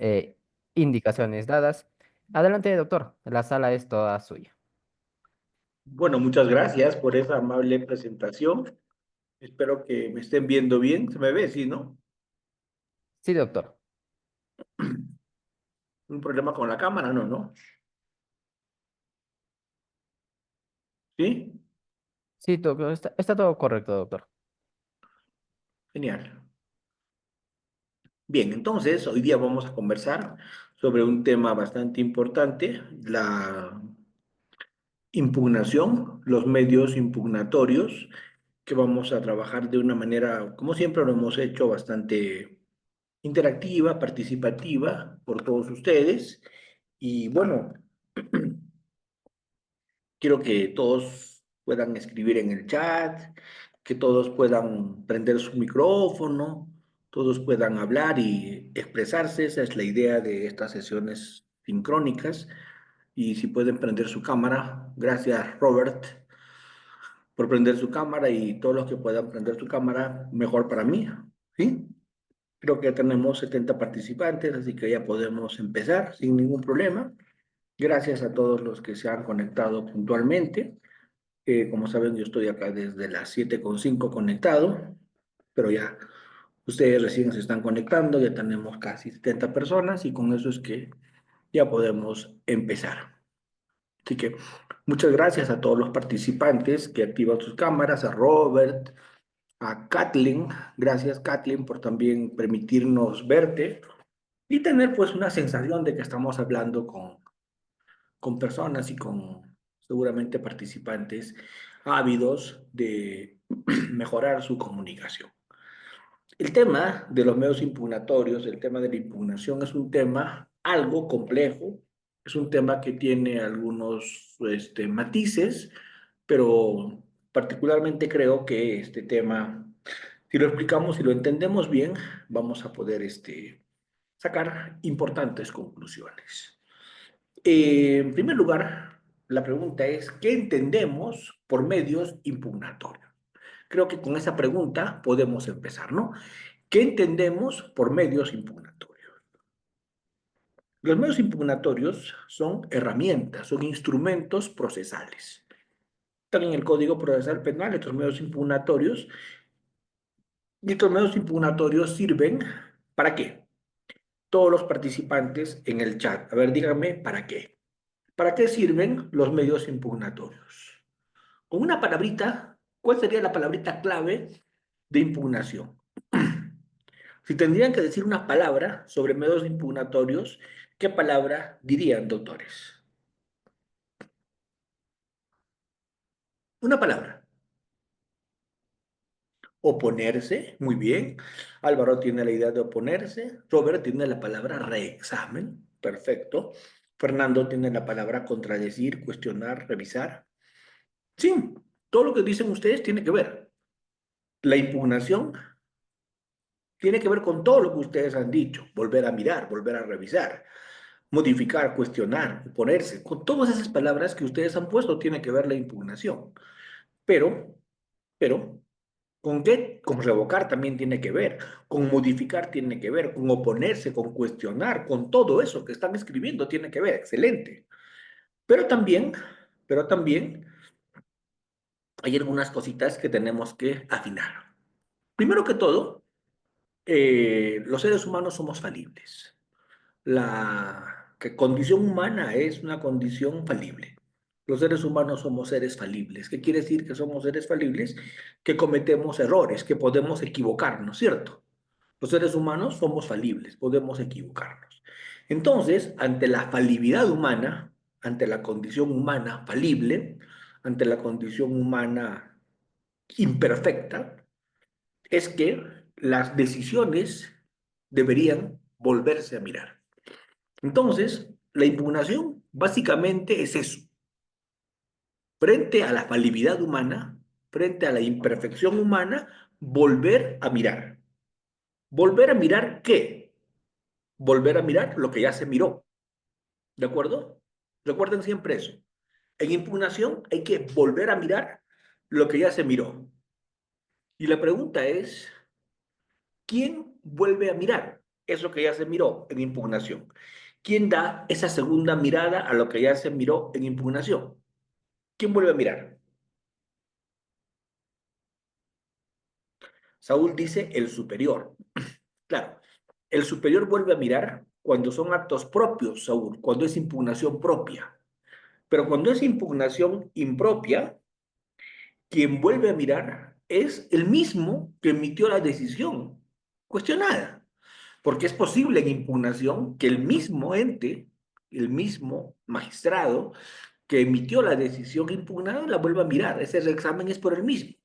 eh, indicaciones dadas. Adelante, doctor, la sala es toda suya. Bueno, muchas gracias por esa amable presentación. Espero que me estén viendo bien. ¿Se me ve? Sí, ¿no? Sí, doctor. ¿Un problema con la cámara? No, ¿no? ¿Sí? Sí, doctor, está todo correcto, doctor. Genial. Bien, entonces hoy día vamos a conversar sobre un tema bastante importante, la impugnación, los medios impugnatorios, que vamos a trabajar de una manera, como siempre lo hemos hecho, bastante interactiva, participativa por todos ustedes. Y bueno, quiero que todos puedan escribir en el chat, que todos puedan prender su micrófono, todos puedan hablar y expresarse. Esa es la idea de estas sesiones sincrónicas. Y si pueden prender su cámara, gracias Robert por prender su cámara y todos los que puedan prender su cámara, mejor para mí. ¿Sí? Creo que ya tenemos 70 participantes, así que ya podemos empezar sin ningún problema. Gracias a todos los que se han conectado puntualmente. Como saben, yo estoy acá desde las 7:05 conectado, pero ya ustedes recién se están conectando, ya tenemos casi 70 personas y con eso es que ya podemos empezar. Así que muchas gracias a todos los participantes que activan sus cámaras, a Robert, a Kathleen, gracias Kathleen por también permitirnos verte y tener pues una sensación de que estamos hablando con personas y con seguramente participantes ávidos de mejorar su comunicación. El tema de los medios impugnatorios, el tema de la impugnación es un tema algo complejo, es un tema que tiene algunos matices, pero particularmente creo que este tema, si lo explicamos y lo entendemos bien, vamos a poder sacar importantes conclusiones. En primer lugar, la pregunta es, ¿qué entendemos por medios impugnatorios? Creo que con esa pregunta podemos empezar, ¿no? ¿Qué entendemos por medios impugnatorios? Los medios impugnatorios son herramientas, son instrumentos procesales. Están en el Código Procesal Penal estos medios impugnatorios y estos medios impugnatorios sirven ¿para qué? Todos los participantes en el chat. A ver, díganme, ¿para qué? ¿Para qué sirven los medios impugnatorios? Con una palabrita, ¿cuál sería la palabrita clave de impugnación? Si tendrían que decir una palabra sobre medios impugnatorios, ¿qué palabra dirían, doctores? Una palabra. Oponerse, muy bien. Álvaro tiene la idea de oponerse. Robert tiene la palabra reexamen, perfecto. Fernando tiene la palabra contradecir, cuestionar, revisar. Sí, todo lo que dicen ustedes tiene que ver. La impugnación tiene que ver con todo lo que ustedes han dicho, volver a mirar, volver a revisar, modificar, cuestionar, oponerse. Con todas esas palabras que ustedes han puesto tiene que ver la impugnación. Pero, pero, ¿con qué? Con revocar también tiene que ver, con modificar tiene que ver, con oponerse, con cuestionar, con todo eso que están escribiendo tiene que ver. Excelente. Pero también, pero también hay algunas cositas que tenemos que afinar. Primero que todo, los seres humanos somos falibles. La condición humana es una condición falible. Los seres humanos somos seres falibles. ¿Qué quiere decir que somos seres falibles? Que cometemos errores, que podemos equivocarnos, ¿cierto? Los seres humanos somos falibles, podemos equivocarnos. Entonces, ante la falibilidad humana, ante la condición humana falible, ante la condición humana imperfecta, es que las decisiones deberían volverse a mirar. Entonces, la impugnación básicamente es eso. Frente a la falibilidad humana, frente a la imperfección humana, volver a mirar. ¿Volver a mirar qué? Volver a mirar lo que ya se miró. ¿De acuerdo? Recuerden siempre eso. En impugnación hay que volver a mirar lo que ya se miró. Y la pregunta es, ¿quién vuelve a mirar? eso que ya se miró en impugnación. ¿Quién da esa segunda mirada a lo que ya se miró en impugnación? ¿Quién vuelve a mirar? Saúl dice el superior. Claro, el superior vuelve a mirar cuando son actos propios, Saúl, cuando es impugnación propia. Pero cuando es impugnación impropia, quien vuelve a mirar es el mismo que emitió la decisión cuestionada. Porque es posible en impugnación que el mismo ente, el mismo magistrado que emitió la decisión impugnada la vuelva a mirar. Ese reexamen es por el mismo.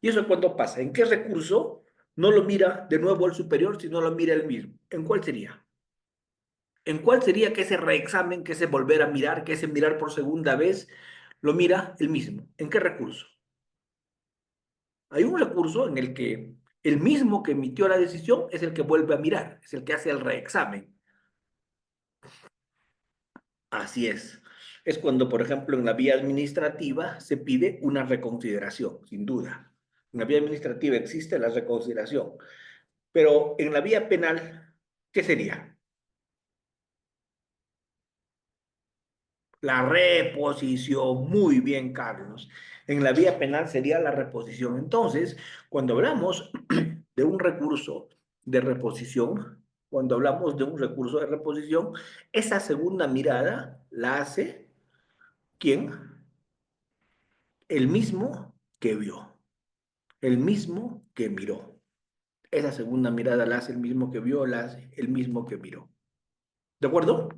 ¿Y eso cuándo pasa? ¿En qué recurso no lo mira de nuevo el superior, sino lo mira el mismo? ¿En cuál sería? ¿En cuál sería que ese reexamen, que ese volver a mirar, que ese mirar por segunda vez, lo mira el mismo? ¿En qué recurso? Hay un recurso en el que el mismo que emitió la decisión es el que vuelve a mirar, es el que hace el reexamen. Así es. Es cuando, por ejemplo, en la vía administrativa se pide una reconsideración, sin duda. En la vía administrativa existe la reconsideración, pero en la vía penal, ¿qué sería? La reposición. Muy bien, Carlos. En la vía penal sería la reposición. Entonces, cuando hablamos de un recurso de reposición, cuando hablamos de un recurso de reposición, esa segunda mirada la hace ¿quién? El mismo que vio, el mismo que miró. Esa segunda mirada la hace el mismo que vio, la hace el mismo que miró. ¿De acuerdo?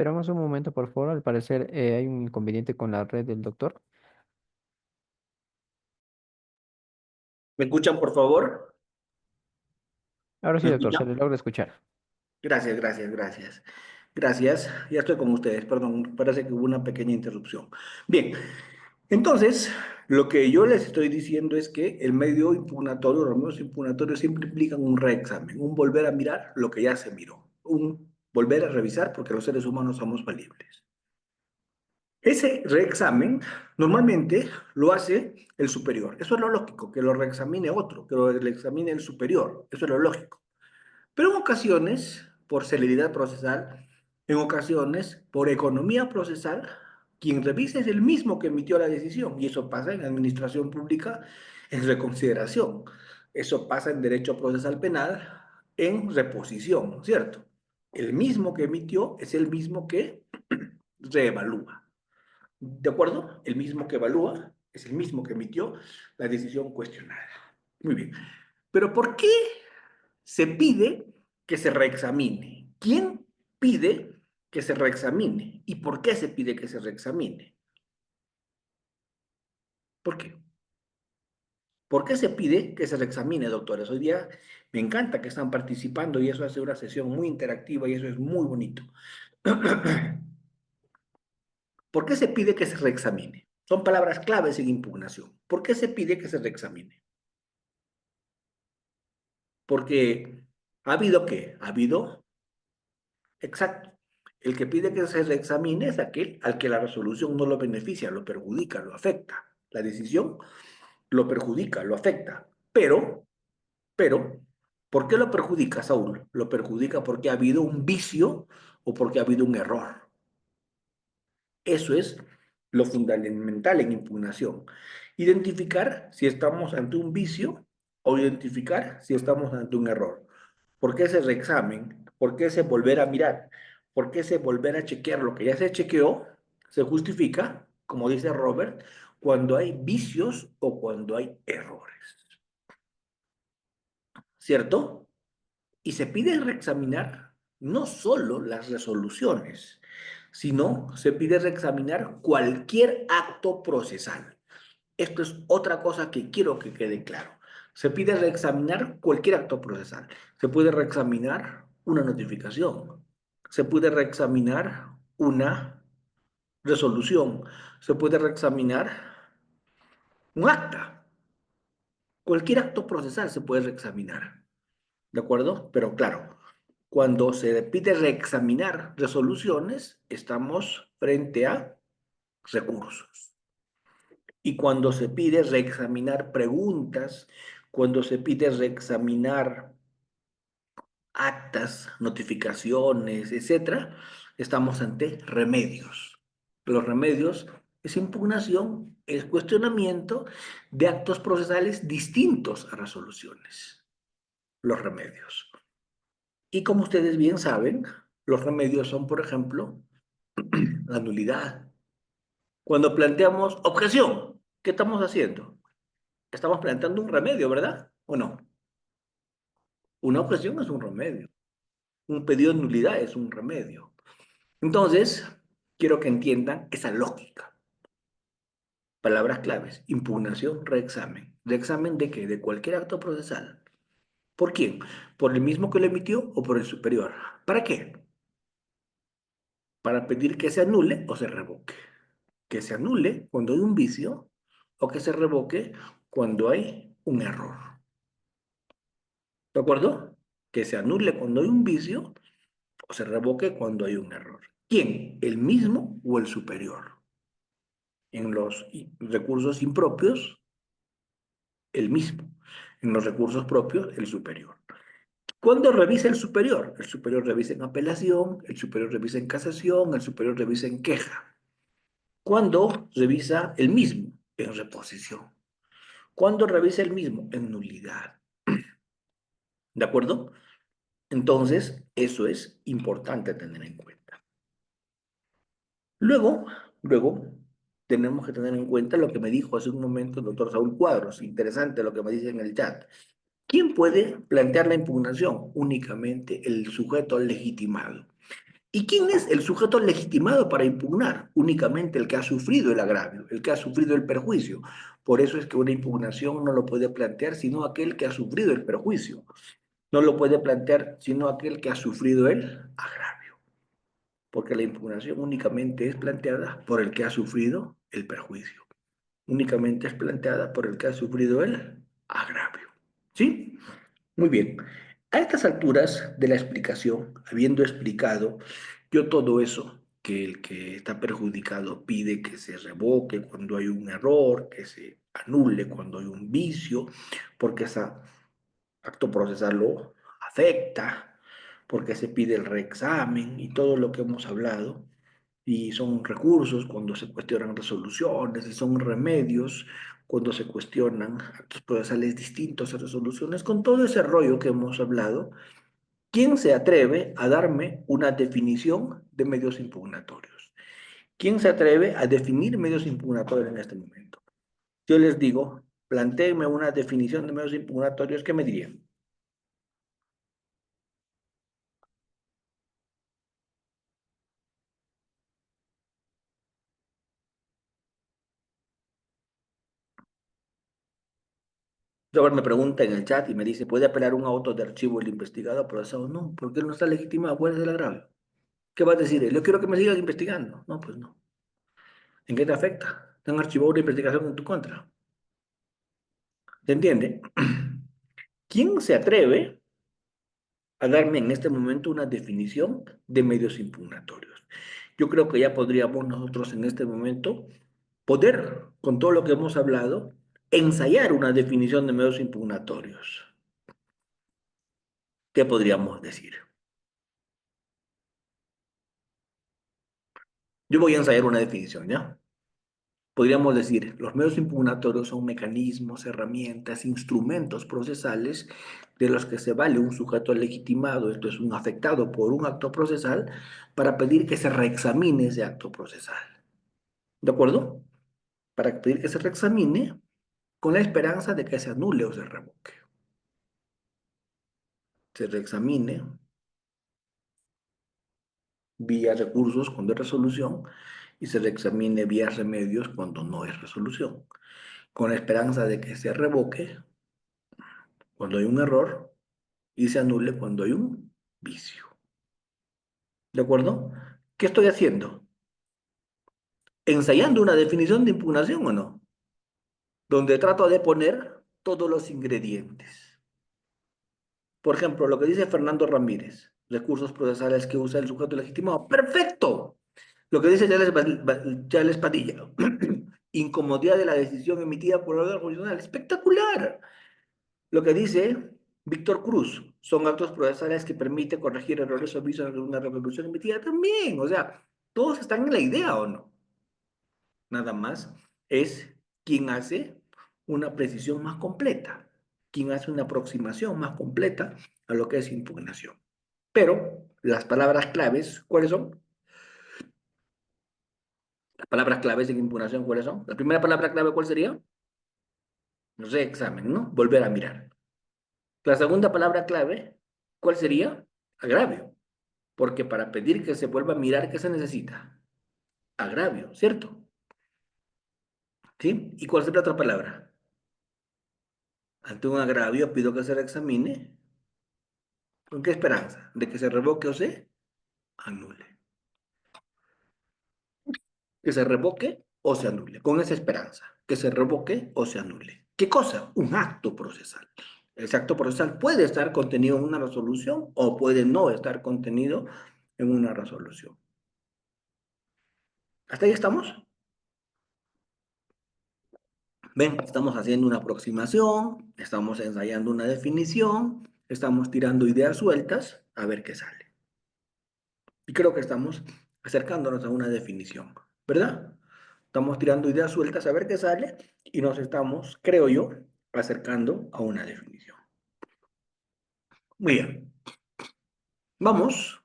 Esperamos un momento, por favor. Al parecer hay un inconveniente con la red del doctor. ¿Me escuchan, por favor? Ahora sí, ¿Me doctor, se escuchan? le logra escuchar. Gracias, gracias, gracias. Gracias, ya estoy con ustedes, perdón, parece que hubo una pequeña interrupción. Bien, entonces, lo que yo les estoy diciendo es que el medio impugnatorio, los medios impugnatorios siempre implican un reexamen, un volver a mirar lo que ya se miró, un volver a revisar porque los seres humanos somos falibles. Ese reexamen normalmente lo hace el superior. Eso es lo lógico, que lo reexamine otro, que lo examine el superior. Eso es lo lógico. Pero en ocasiones, por celeridad procesal, en ocasiones, por economía procesal, quien revisa es el mismo que emitió la decisión. Y eso pasa en administración pública en reconsideración. Eso pasa en derecho procesal penal en reposición, ¿cierto? El mismo que emitió es el mismo que reevalúa. ¿De acuerdo? El mismo que evalúa es el mismo que emitió la decisión cuestionada. Muy bien. Pero ¿por qué se pide que se reexamine? ¿Quién pide que se reexamine? ¿Y por qué se pide que se reexamine? ¿Por qué? ¿Por qué se pide que se reexamine, doctores? Hoy día me encanta que están participando y eso hace una sesión muy interactiva y eso es muy bonito. ¿Por qué se pide que se reexamine? Son palabras claves en impugnación. ¿Por qué se pide que se reexamine? Porque ha habido qué? Ha habido, exacto. El que pide que se reexamine es aquel al que la resolución no lo beneficia, lo perjudica, lo afecta. La decisión lo perjudica, lo afecta. Pero, ¿por qué lo perjudica, Saúl? Lo perjudica porque ha habido un vicio o porque ha habido un error. Eso es lo fundamental en impugnación. Identificar si estamos ante un vicio o identificar si estamos ante un error. ¿Por qué ese reexamen? ¿Por qué ese volver a mirar? ¿Por qué ese volver a chequear lo que ya se chequeó? Se justifica, como dice Robert, cuando hay vicios o cuando hay errores. ¿Cierto? Y se pide reexaminar no solo las resoluciones, sino se pide reexaminar cualquier acto procesal. esto es otra cosa que quiero que quede claro. Se pide reexaminar cualquier acto procesal. Se puede reexaminar una notificación. Se puede reexaminar una resolución. Se puede reexaminar un acta. Cualquier acto procesal se puede reexaminar. ¿De acuerdo? Pero claro, cuando se pide reexaminar resoluciones, estamos frente a recursos. Y cuando se pide reexaminar preguntas, cuando se pide reexaminar actas, notificaciones, etcétera, estamos ante remedios. Los remedios es impugnación, es cuestionamiento de actos procesales distintos a resoluciones. Los remedios. Y como ustedes bien saben, los remedios son, por ejemplo, la nulidad. Cuando planteamos objeción, ¿qué estamos haciendo? Estamos planteando un remedio, ¿verdad? ¿O no? Una objeción es un remedio. Un pedido de nulidad es un remedio. Entonces, quiero que entiendan esa lógica. Palabras claves: impugnación, reexamen. ¿Reexamen de qué? De cualquier acto procesal. ¿Por quién? ¿Por el mismo que lo emitió o por el superior? ¿Para qué? Para pedir que se anule o se revoque. Que se anule cuando hay un vicio o que se revoque cuando hay un error. ¿De acuerdo? Que se anule cuando hay un vicio o se revoque cuando hay un error. ¿Quién? ¿El mismo o el superior? En los recursos impropios, el mismo. En los recursos propios, el superior. ¿Cuándo revisa el superior? El superior revisa en apelación, el superior revisa en casación, el superior revisa en queja. ¿Cuándo revisa el mismo? En reposición. ¿Cuándo revisa el mismo? En nulidad. ¿De acuerdo? Entonces, eso es importante tener en cuenta. Luego, luego, tenemos que tener en cuenta lo que me dijo hace un momento el doctor Saúl Cuadros. Interesante lo que me dice en el chat. ¿Quién puede plantear la impugnación? Únicamente el sujeto legitimado. ¿Y quién es el sujeto legitimado para impugnar? Únicamente el que ha sufrido el agravio, el que ha sufrido el perjuicio. Por eso es que una impugnación no lo puede plantear sino aquel que ha sufrido el perjuicio. No lo puede plantear sino aquel que ha sufrido el agravio. Porque la impugnación únicamente es planteada por el que ha sufrido el perjuicio. Únicamente es planteada por el que ha sufrido el agravio. ¿Sí? Muy bien. A estas alturas de la explicación, habiendo explicado yo todo eso, que el que está perjudicado pide que se revoque cuando hay un error, que se anule cuando hay un vicio, porque ese acto procesal lo afecta, porque se pide el reexamen y todo lo que hemos hablado, y son recursos cuando se cuestionan resoluciones, y son remedios cuando se cuestionan actos procesales distintos a resoluciones, con todo ese rollo que hemos hablado. ¿Quién se atreve a darme una definición de medios impugnatorios? ¿Quién se atreve a definir medios impugnatorios en este momento? Yo les digo, plantéenme una definición de medios impugnatorios, ¿qué me dirían? Robert me pregunta en el chat y me dice, ¿puede apelar un auto de archivo el investigado o procesado? No, porque él no está legitimado. ¿Cuál es el agravio? ¿Qué va a decir él? Yo quiero que me sigan investigando. No, pues no. ¿En qué te afecta? Te han archivado una investigación en tu contra. ¿Se entiende? ¿Quién se atreve a darme en este momento una definición de medios impugnatorios? Yo creo que ya podríamos nosotros en este momento poder, con todo lo que hemos hablado, ensayar una definición de medios impugnatorios. ¿Qué podríamos decir? Yo voy a ensayar una definición, ¿ya? Podríamos decir, los medios impugnatorios son mecanismos, herramientas, instrumentos procesales de los que se vale un sujeto legitimado, esto es un afectado por un acto procesal, para pedir que se reexamine ese acto procesal. ¿De acuerdo? Para pedir que se reexamine con la esperanza de que se anule o se revoque. Se reexamine vía recursos cuando es resolución y se reexamine vía remedios cuando no es resolución. con la esperanza de que se revoque cuando hay un error y se anule cuando hay un vicio. ¿De acuerdo? ¿Qué estoy haciendo? Ensayando una definición de impugnación o no, donde trato de poner todos los ingredientes. Por ejemplo, lo que dice Fernando Ramírez, recursos procesales que usa el sujeto legitimado. ¡Perfecto! Lo que dice Chales Padilla, incomodidad de la decisión emitida por el órgano jurisdiccional. ¡Espectacular! Lo que dice Víctor Cruz, son actos procesales que permiten corregir errores o visos de una resolución emitida también. O sea, todos están en la idea o no. Nada más es quien hace una precisión más completa, quien hace una aproximación más completa a lo que es impugnación. Pero las palabras claves, ¿cuáles son? Las palabras claves en impugnación, ¿cuáles son? La primera palabra clave, ¿cuál sería? Reexamen, ¿no? Volver a mirar. La segunda palabra clave, ¿cuál sería? Agravio. Porque para pedir que se vuelva a mirar, ¿qué se necesita? Agravio, ¿cierto? ¿Sí? ¿Y cuál sería otra palabra? Ante un agravio pido que se reexamine. ¿Con qué esperanza? ¿De que se revoque o se anule? Que se revoque o se anule. Con esa esperanza. Que se revoque o se anule. ¿Qué cosa? Un acto procesal. Ese acto procesal puede estar contenido en una resolución o puede no estar contenido en una resolución. ¿Hasta ahí estamos? Ven, estamos haciendo una aproximación, estamos ensayando una definición, estamos tirando ideas sueltas a ver qué sale. Y creo que estamos acercándonos a una definición, ¿verdad? Estamos tirando ideas sueltas a ver qué sale y nos estamos, creo yo, acercando a una definición. Muy bien, vamos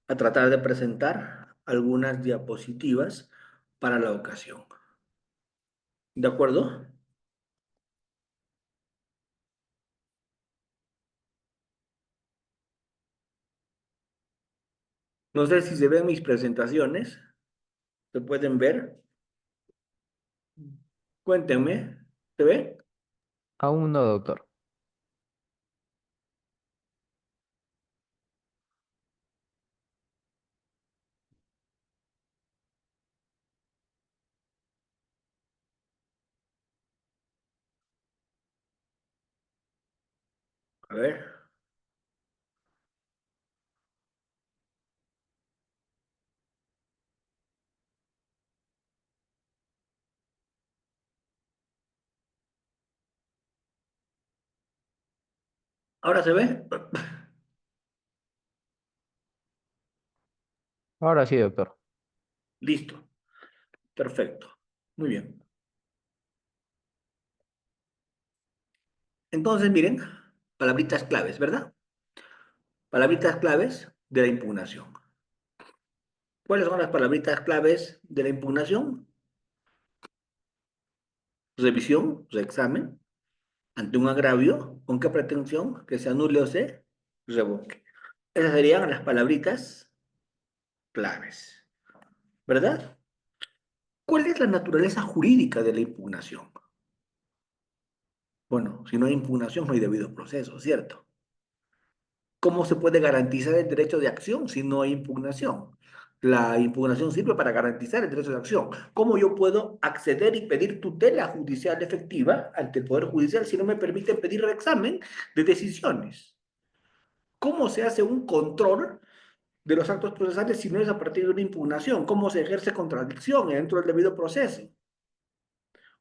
a tratar de presentar algunas diapositivas para la ocasión. ¿De acuerdo? No sé si se ven mis presentaciones, se pueden ver. Cuéntenme, ¿se ve? Aún no, doctor. A ver, ¿ahora se ve? Ahora sí, doctor. Listo, perfecto. Muy bien. Entonces, miren, palabritas claves, ¿verdad? Palabritas claves de la impugnación. ¿Cuáles son las palabritas claves de la impugnación? Revisión, reexamen, ante un agravio, ¿con qué pretensión? Que se anule o se revoque. Esas serían las palabritas claves, ¿verdad? ¿Cuál es la naturaleza jurídica de la impugnación? Bueno, si no hay impugnación, no hay debido proceso, ¿cierto? ¿Cómo se puede garantizar el derecho de acción si no hay impugnación? La impugnación sirve para garantizar el derecho de acción. ¿Cómo yo puedo acceder y pedir tutela judicial efectiva ante el Poder Judicial si no me permiten pedir reexamen de decisiones? ¿Cómo se hace un control de los actos procesales si no es a partir de una impugnación? ¿Cómo se ejerce contradicción dentro del debido proceso?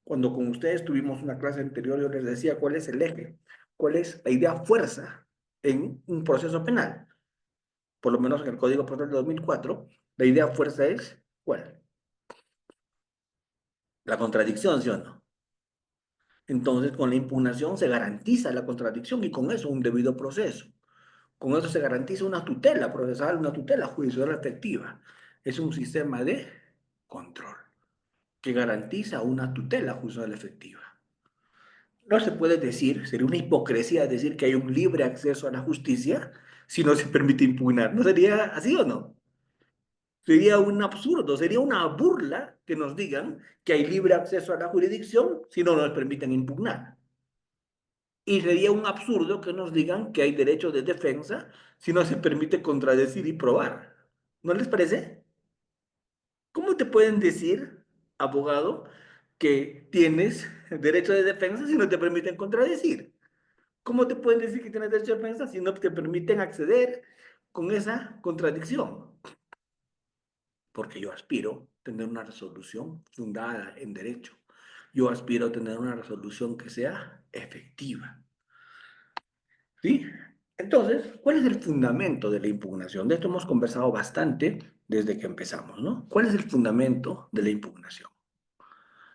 Cuando con ustedes tuvimos una clase anterior, yo les decía cuál es el eje, cuál es la idea fuerza en un proceso penal. Por lo menos en el Código Procesal de 2004, la idea fuerza es, ¿cuál? La contradicción, ¿sí o no? Entonces, con la impugnación se garantiza la contradicción y con eso un debido proceso. Con eso se garantiza una tutela procesal, una tutela judicial efectiva. Es un sistema de control que garantiza una tutela judicial efectiva. No se puede decir, sería una hipocresía decir que hay un libre acceso a la justicia si no se permite impugnar. ¿No sería así o no? Sería un absurdo, sería una burla que nos digan que hay libre acceso a la jurisdicción si no nos permiten impugnar. Y sería un absurdo que nos digan que hay derecho de defensa si no se permite contradecir y probar. ¿No les parece? ¿Cómo te pueden decir, abogado, que tienes derecho de defensa si no te permiten contradecir? ¿Cómo te pueden decir que tienes derecho de defensa si no te permiten acceder con esa contradicción? Porque yo aspiro a tener una resolución fundada en derecho. Yo aspiro a tener una resolución que sea efectiva. ¿Sí? Entonces, ¿cuál es el fundamento de la impugnación? De esto hemos conversado bastante desde que empezamos, ¿no? ¿Cuál es el fundamento de la impugnación?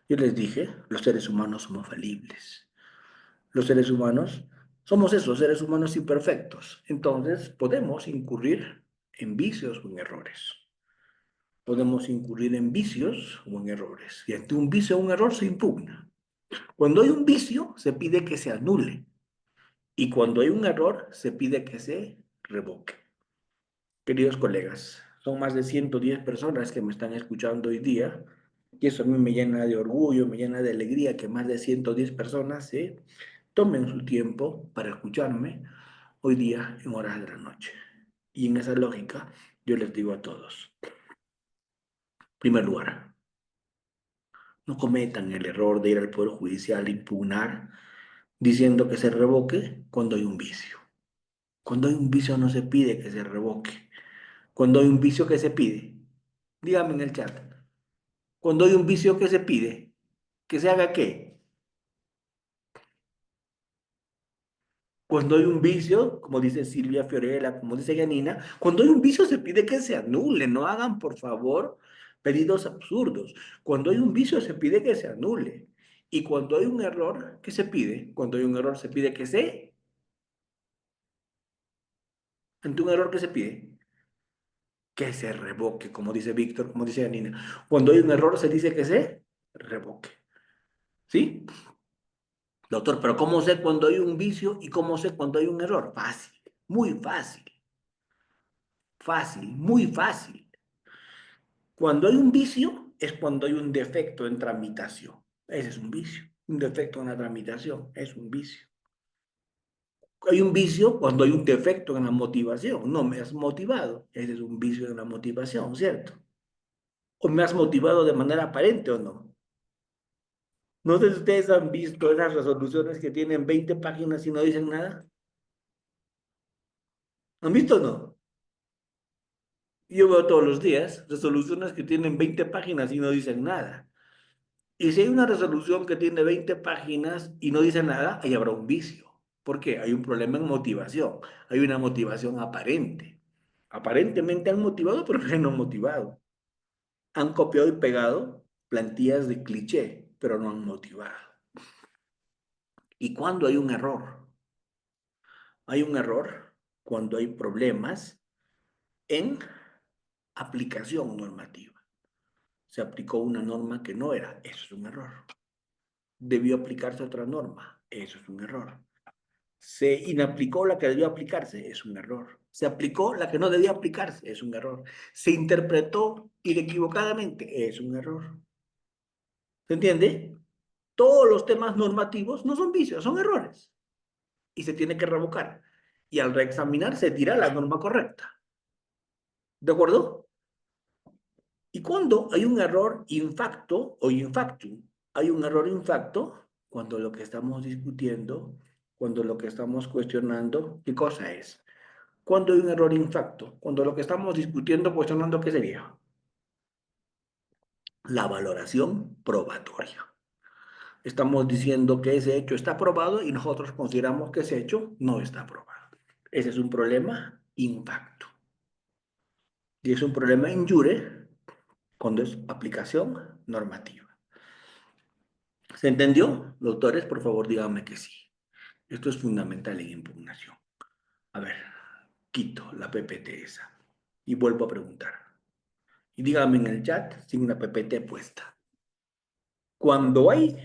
Yo les dije, los seres humanos somos falibles. Los seres humanos somos esos seres humanos imperfectos. Entonces, podemos incurrir en vicios o en errores. Podemos incurrir en vicios o en errores. Y ante un vicio o un error se impugna. Cuando hay un vicio, se pide que se anule. Y cuando hay un error, se pide que se revoque. Queridos colegas, son más de 110 personas que me están escuchando hoy día. Y eso a mí me llena de orgullo, me llena de alegría que más de 110 personas se tomen su tiempo para escucharme hoy día en horas de la noche. Y en esa lógica, yo les digo a todos, en primer lugar, no cometan el error de ir al Poder Judicial a impugnar diciendo que se revoque cuando hay un vicio. Cuando hay un vicio no se pide que se revoque. Cuando hay un vicio que se pide, dígame en el chat. Cuando hay un vicio que se pide, que se haga qué. Cuando hay un vicio, como dice Silvia Fiorella, como dice Janina, cuando hay un vicio se pide que se anule. No hagan, por favor, pedidos absurdos. Cuando hay un vicio se pide que se anule. Y cuando hay un error, ¿qué se pide? Cuando hay un error se pide que se ante un error que se pide, que se revoque, como dice Víctor, como dice Janina. Cuando hay un error se dice que se revoque. ¿Sí? Doctor, pero ¿cómo sé cuando hay un vicio y cómo sé cuando hay un error? Fácil, muy fácil, fácil, muy fácil. Cuando hay un vicio es cuando hay un defecto en tramitación. Ese es un vicio. Un defecto en la tramitación es un vicio. Hay un vicio cuando hay un defecto en la motivación. No me has motivado. Ese es un vicio en la motivación, ¿cierto? ¿O me has motivado de manera aparente o no? No sé si ustedes han visto esas resoluciones que tienen 20 páginas y no dicen nada. ¿Han visto o no? Yo veo todos los días resoluciones que tienen 20 páginas y no dicen nada. Y si hay una resolución que tiene 20 páginas y no dice nada, ahí habrá un vicio. ¿Por qué? Hay un problema en motivación. Hay una motivación aparente. Aparentemente han motivado, pero no han motivado. Han copiado y pegado plantillas de cliché, pero no han motivado. ¿Y cuando hay un error? Hay un error cuando hay problemas en aplicación normativa. Se aplicó una norma que no era. Eso es un error. Debió aplicarse otra norma. Eso es un error. Se inaplicó la que debió aplicarse. Es un error. Se aplicó la que no debía aplicarse. Es un error. Se interpretó inequivocadamente. Es un error. ¿Se entiende? Todos los temas normativos no son vicios, son errores. Y se tiene que revocar. Y al reexaminar se tira la norma correcta. ¿De acuerdo? Y cuando hay un error infacto o infactum, hay un error infacto cuando lo que estamos discutiendo, cuando lo que estamos cuestionando, ¿qué cosa es? Cuando hay un error infacto, cuando lo que estamos discutiendo, cuestionando, ¿qué sería? La valoración probatoria. Estamos diciendo que ese hecho está probado y nosotros consideramos que ese hecho no está probado. Ese es un problema infacto. Y es un problema in jure cuando es aplicación normativa. ¿Se entendió? Doctores, por favor, díganme que sí. Esto es fundamental en impugnación. A ver, quito la PPT esa y vuelvo a preguntar. Y díganme en el chat sin una PPT puesta. Cuando hay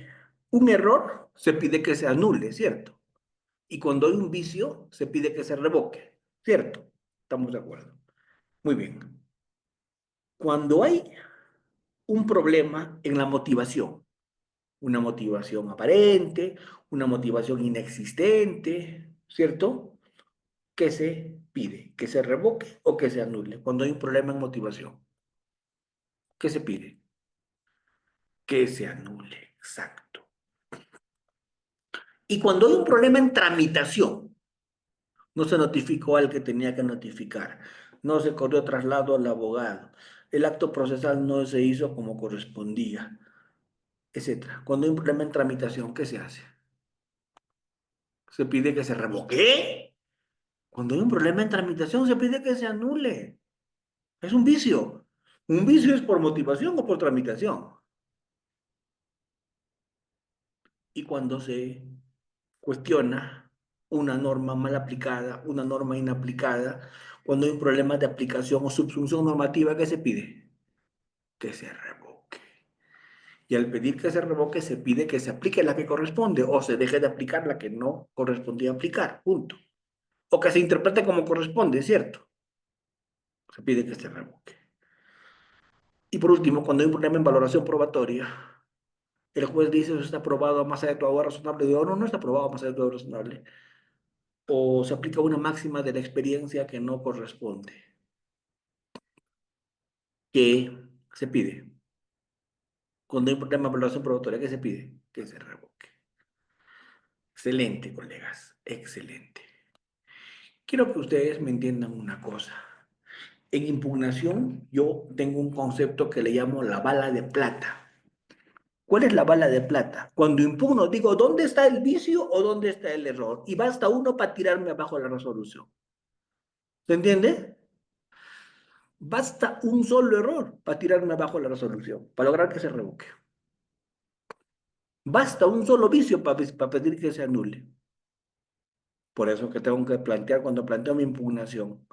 un error, se pide que se anule, ¿cierto? Y cuando hay un vicio, se pide que se revoque, ¿cierto? Estamos de acuerdo. Muy bien. Cuando hay un problema en la motivación, una motivación aparente, una motivación inexistente, ¿cierto? ¿Qué se pide? ¿Que se revoque o que se anule? Cuando hay un problema en motivación, ¿qué se pide? Que se anule, exacto. Y cuando hay un problema en tramitación, no se notificó al que tenía que notificar, no se corrió traslado al abogado, el acto procesal no se hizo como correspondía, etcétera. Cuando hay un problema en tramitación, ¿qué se hace? Se pide que se revoque. Cuando hay un problema en tramitación, se pide que se anule. Es un vicio. Un vicio es por motivación o por tramitación. Y cuando se cuestiona una norma mal aplicada, una norma inaplicada, cuando hay un problema de aplicación o subsunción normativa, ¿qué se pide? Que se revoque. Y al pedir que se revoque, se pide que se aplique la que corresponde o se deje de aplicar la que no correspondía aplicar. Punto. O que se interprete como corresponde, ¿cierto? Se pide que se revoque. Y por último, cuando hay un problema en valoración probatoria, el juez dice, eso está aprobado más allá de todo razonable, digo, no, no está aprobado más allá de todo razonable, o se aplica una máxima de la experiencia que no corresponde. ¿Qué se pide? Cuando hay un problema de valoración probatoria, ¿qué se pide? Que se revoque. Excelente, colegas, excelente. Quiero que ustedes me entiendan una cosa. En impugnación, yo tengo un concepto que le llamo la bala de plata. ¿Cuál es la bala de plata? Cuando impugno, digo, ¿dónde está el vicio o dónde está el error? Y basta uno para tirarme abajo la resolución. ¿Se entiende? Basta un solo error para tirarme abajo la resolución, para lograr que se revoque. Basta un solo vicio para pedir que se anule. Por eso que tengo que plantear, cuando planteo mi impugnación,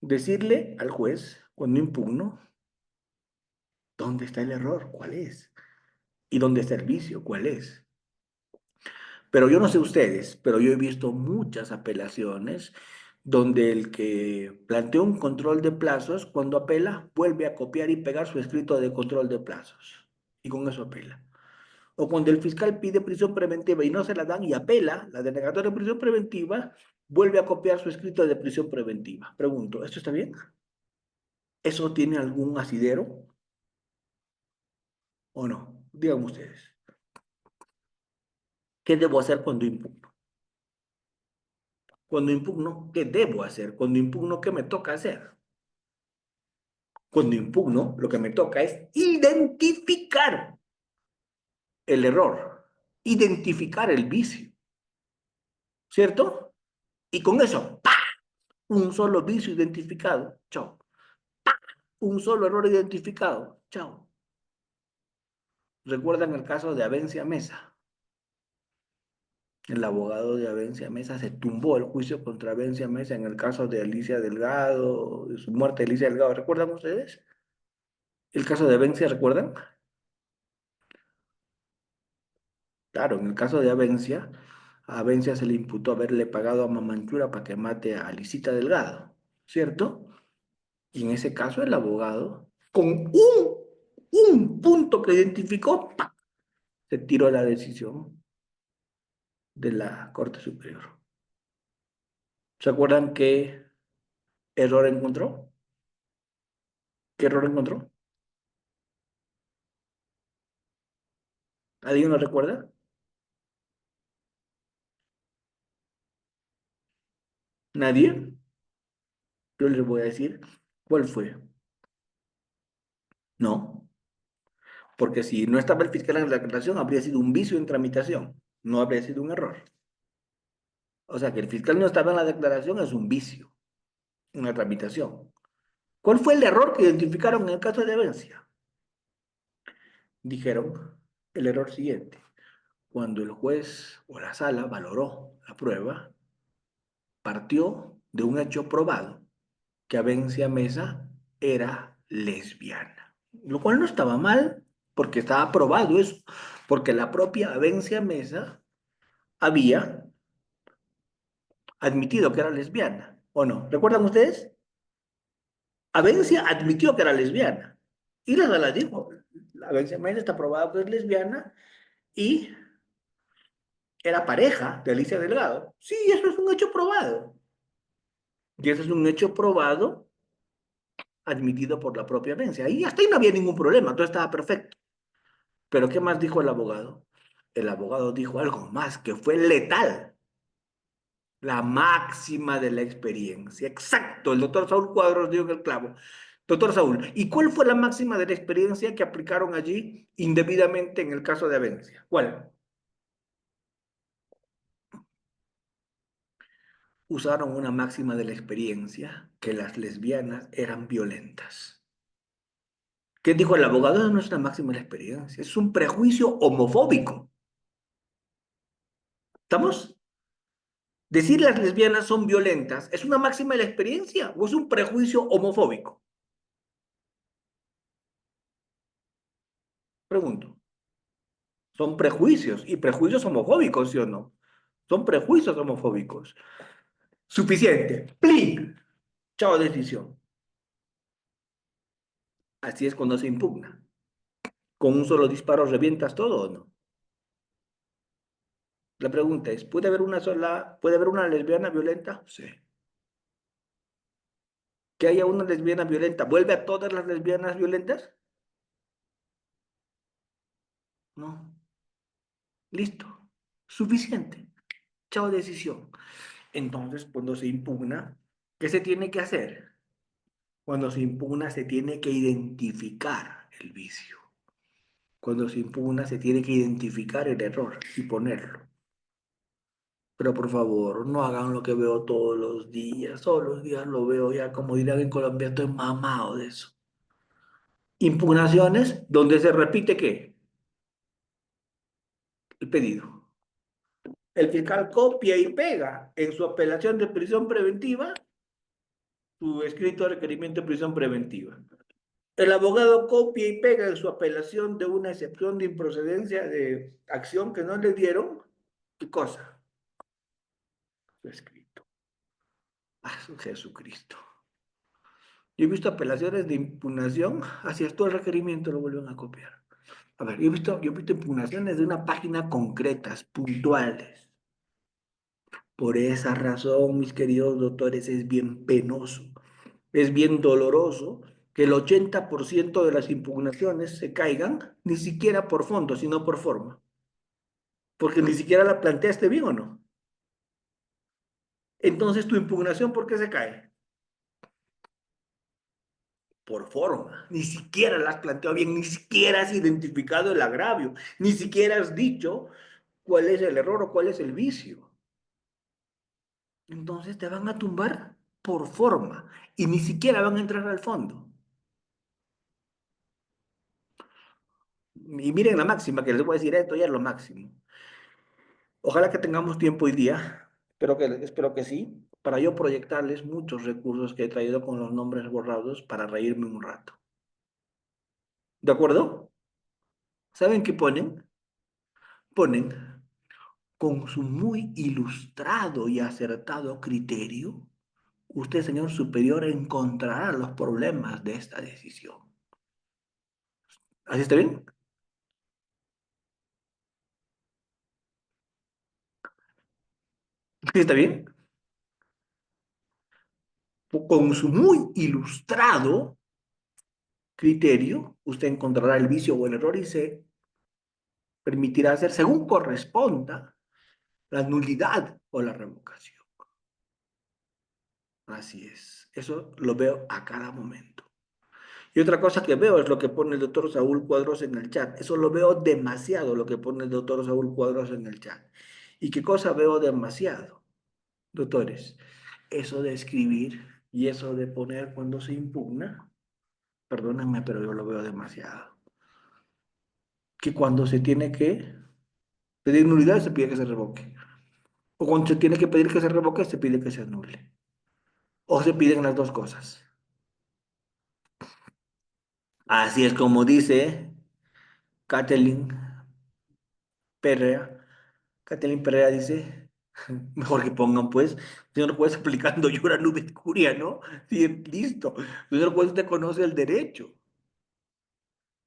decirle al juez, cuando impugno, ¿dónde está el error? ¿Cuál es? ¿Y dónde está el vicio? ¿Cuál es? Pero yo no sé ustedes, pero yo he visto muchas apelaciones donde el que planteó un control de plazos, cuando apela, vuelve a copiar y pegar su escrito de control de plazos. Y con eso apela. O cuando el fiscal pide prisión preventiva y no se la dan y apela, la denegatoria de prisión preventiva, vuelve a copiar su escrito de prisión preventiva. Pregunto, ¿esto está bien? ¿Eso tiene algún asidero o no? Díganme ustedes. ¿Qué debo hacer cuando impugno? Cuando impugno, ¿qué debo hacer? Cuando impugno, ¿qué me toca hacer? Cuando impugno, lo que me toca es identificar el error, identificar el vicio, ¿cierto? Y con eso, ¡pa! Un solo vicio identificado, chao. Un solo error identificado, chao. ¿Recuerdan el caso de Abencia Mesa? El abogado de Abencia Mesa se tumbó el juicio contra Abencia Mesa en el caso de Alicia Delgado, de su muerte de Alicia Delgado. ¿Recuerdan ustedes? El caso de Abencia, ¿recuerdan? Claro, en el caso de Abencia, a Abencia se le imputó haberle pagado a Mamanchura para que mate a Alicita Delgado, ¿cierto? Y en ese caso el abogado, con un punto que identificó, ¡pac!, se tiró la decisión de la Corte Superior. ¿Se acuerdan qué error encontró? ¿Qué error encontró? ¿Alguien lo recuerda? ¿Nadie? Yo les voy a decir cuál fue. No, porque si no estaba el fiscal en la declaración, habría sido un vicio en tramitación, no habría sido un error. O sea, que el fiscal no estaba en la declaración es un vicio, una tramitación. ¿Cuál fue el error que identificaron en el caso de Avencia? Dijeron el error siguiente. Cuando el juez o la sala valoró la prueba, partió de un hecho probado, que Avencia Mesa era lesbiana. Lo cual no estaba mal, porque estaba probado eso, porque la propia Avencia Mesa había admitido que era lesbiana, ¿o no? ¿Recuerdan ustedes? Avencia admitió que era lesbiana. Y la sala dijo, Avencia Mena está probada que es lesbiana y era pareja de Alicia Delgado. Sí, eso es un hecho probado. Y eso es un hecho probado, admitido por la propia Avencia. Y hasta ahí no había ningún problema, todo estaba perfecto. Pero ¿qué más dijo el abogado? El abogado dijo algo más, que fue letal. La máxima de la experiencia. Exacto, el doctor Saúl Cuadros dio en el clavo. Doctor Saúl, ¿y cuál fue la máxima de la experiencia que aplicaron allí indebidamente en el caso de Avencia? ¿Cuál? Usaron una máxima de la experiencia, que las lesbianas eran violentas. ¿Qué dijo el abogado? Eso no es una máxima de la experiencia, es un prejuicio homofóbico. ¿Estamos? Decir las lesbianas son violentas, ¿es una máxima de la experiencia o es un prejuicio homofóbico? Pregunto. Son prejuicios y prejuicios homofóbicos, ¿sí o no? Son prejuicios homofóbicos. Suficiente. ¡Plin! Chao, decisión. Así es cuando se impugna. ¿Con un solo disparo revientas todo o no? La pregunta es, ¿puede haber una lesbiana violenta? Sí. ¿Que haya una lesbiana violenta vuelve a todas las lesbianas violentas? No. Listo. Suficiente. Chao, decisión. Entonces, cuando se impugna, ¿qué se tiene que hacer? Cuando se impugna, se tiene que identificar el vicio. Cuando se impugna, se tiene que identificar el error y ponerlo. Pero por favor, no hagan lo que veo todos los días. Todos los días lo veo ya, como dirán en Colombia, estoy mamado de eso. Impugnaciones donde se repite ¿qué? El pedido. El fiscal copia y pega en su apelación de prisión preventiva su escrito de requerimiento de prisión preventiva. El abogado copia y pega en su apelación de una excepción de improcedencia de acción que no le dieron. ¿Qué cosa? Su escrito. Ah, Jesucristo. Yo he visto apelaciones de impugnación, hacia todo el requerimiento lo vuelven a copiar. A ver, yo he visto impugnaciones de una página concretas, puntuales. Por esa razón, mis queridos doctores, es bien penoso, es bien doloroso que el 80% de las impugnaciones se caigan ni siquiera por fondo, sino por forma. Porque ni siquiera la planteaste bien o no. Entonces, tu impugnación, ¿por qué se cae? Por forma. Ni siquiera la has planteado bien, ni siquiera has identificado el agravio, ni siquiera has dicho cuál es el error o cuál es el vicio. Entonces te van a tumbar por forma y ni siquiera van a entrar al fondo. Y miren la máxima que les voy a decir, esto ya es lo máximo. Ojalá que tengamos tiempo hoy día, espero que sí, para yo proyectarles muchos recursos que he traído con los nombres borrados para reírme un rato. ¿De acuerdo? ¿Saben qué ponen? Ponen con su muy ilustrado y acertado criterio, usted, señor superior, encontrará los problemas de esta decisión. ¿Así está bien? ¿Así está bien? Con su muy ilustrado criterio, usted encontrará el vicio o el error y se permitirá hacer, según corresponda, la nulidad o la revocación. Así es. Eso lo veo a cada momento. Y otra cosa que veo es lo que pone el doctor Saúl Cuadros en el chat. Eso lo veo demasiado, lo que pone el doctor Saúl Cuadros en el chat. ¿Y qué cosa veo demasiado, doctores? Eso de escribir y eso de poner cuando se impugna, perdónenme, pero yo lo veo demasiado. Que cuando se tiene que pedir nulidad, se pide que se revoque. O cuando se tiene que pedir que se revoque, se pide que se anule. O se piden las dos cosas. Así es como dice Kathleen Perea. Kathleen Perea dice. Mejor que pongan, pues, señor juez, aplicando Yura nubis curia, ¿no? Sí, listo. Señor juez, usted conoce el derecho.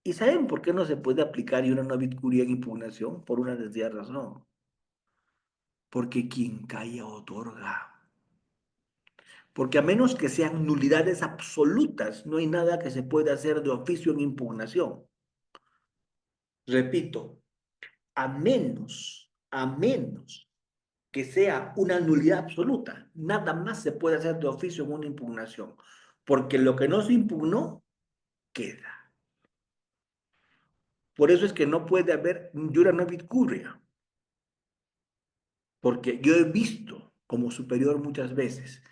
¿Y saben por qué no se puede aplicar Yura nubis curia en impugnación? Por una sencilla razón. Porque quien calla otorga. Porque a menos que sean nulidades absolutas, no hay nada que se pueda hacer de oficio en impugnación. Repito, a menos que sea una nulidad absoluta, nada más se puede hacer de oficio en una impugnación. Porque lo que no se impugnó, queda. Por eso es que no puede haber jura novit curia. Porque yo he visto como superior muchas veces.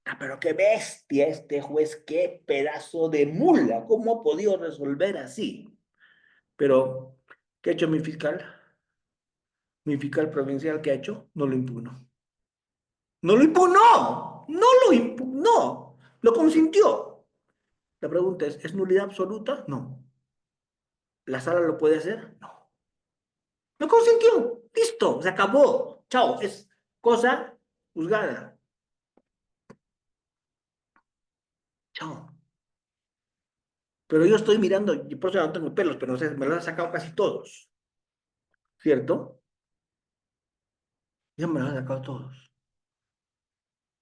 Ah, pero qué bestia este juez, qué pedazo de mula, ¿cómo ha podido resolver así? Pero, ¿qué ha hecho mi fiscal? Mi fiscal provincial, ¿qué ha hecho? No lo impugnó. No lo impugnó, no lo impugnó, lo consintió. La pregunta ¿es nulidad absoluta? No. ¿La sala lo puede hacer? No. Lo consintió, listo, se acabó. Chao, es cosa juzgada. Chao. Pero yo estoy mirando, y por eso no tengo pelos, pero no sé, me los han sacado casi todos, ¿cierto? Ya me los han sacado todos.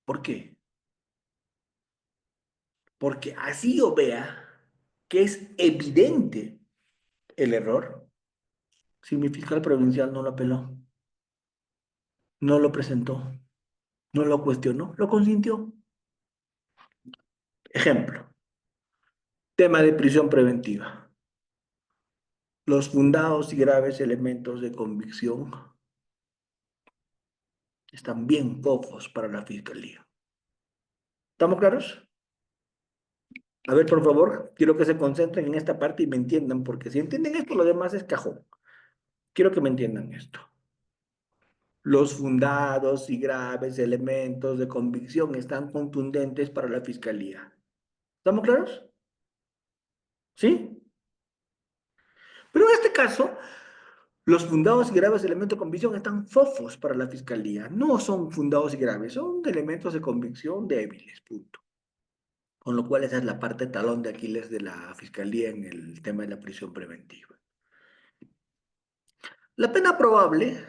¿Por qué? Porque así yo vea que es evidente el error, si mi fiscal provincial no lo apeló, no lo presentó, no lo cuestionó, lo consintió. Ejemplo, tema de prisión preventiva. Los fundados y graves elementos de convicción están bien pocos para la fiscalía. ¿Estamos claros? A ver, por favor, quiero que se concentren en esta parte y me entiendan, porque si entienden esto, lo demás es cajón. Quiero que me entiendan esto. Los fundados y graves elementos de convicción están contundentes para la fiscalía. ¿Estamos claros? ¿Sí? Pero en este caso, los fundados y graves elementos de convicción están fofos para la fiscalía. No son fundados y graves, son elementos de convicción débiles, punto. Con lo cual esa es la parte talón de Aquiles de la fiscalía en el tema de la prisión preventiva. La pena probable,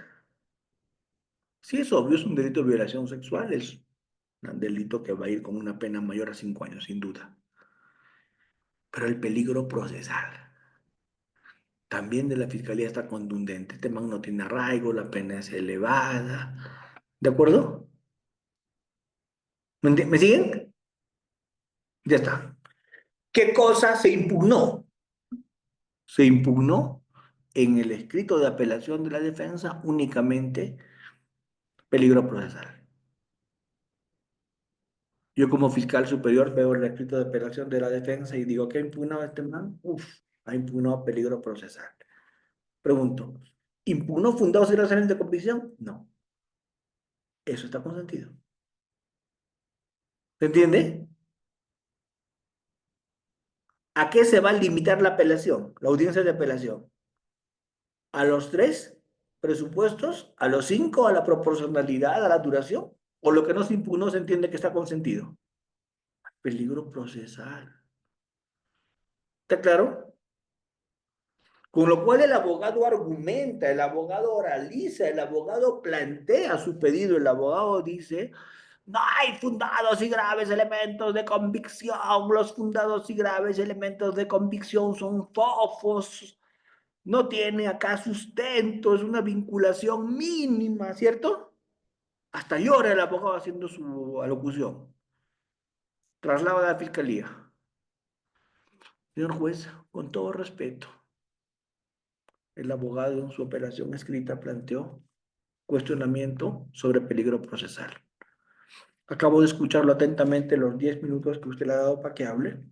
sí es obvio, es un delito de violación sexual, es un delito que va a ir con una pena mayor a 5 años, sin duda. Pero el peligro procesal también de la fiscalía está contundente. Este man no tiene arraigo, la pena es elevada. ¿De acuerdo? ¿Me siguen? Ya está. ¿Qué cosa se impugnó? Se impugnó en el escrito de apelación de la defensa únicamente peligro procesal. Yo como fiscal superior veo el escrito de apelación de la defensa y digo, ¿qué ha impugnado este man? Uf, ha impugnado peligro procesal. Pregunto, ¿impugnó fundados y razones de convicción? No, eso está consentido. ¿Se entiende? ¿A qué se va a limitar la apelación, la audiencia de apelación? ¿A los tres presupuestos? ¿A los cinco? ¿A la proporcionalidad? ¿A la duración? ¿O lo que no se impugnó se entiende que está consentido? Peligro procesal. ¿Está claro? Con lo cual el abogado argumenta, el abogado oraliza, el abogado plantea su pedido, el abogado dice, no hay fundados y graves elementos de convicción, los fundados y graves elementos de convicción son fofos, no tiene acá sustento, es una vinculación mínima, ¿cierto? Hasta llora el abogado haciendo su alocución. Traslado a la fiscalía. Señor juez, con todo respeto, el abogado en su operación escrita planteó cuestionamiento sobre peligro procesal. Acabo de escucharlo atentamente los 10 minutos que usted le ha dado para que hable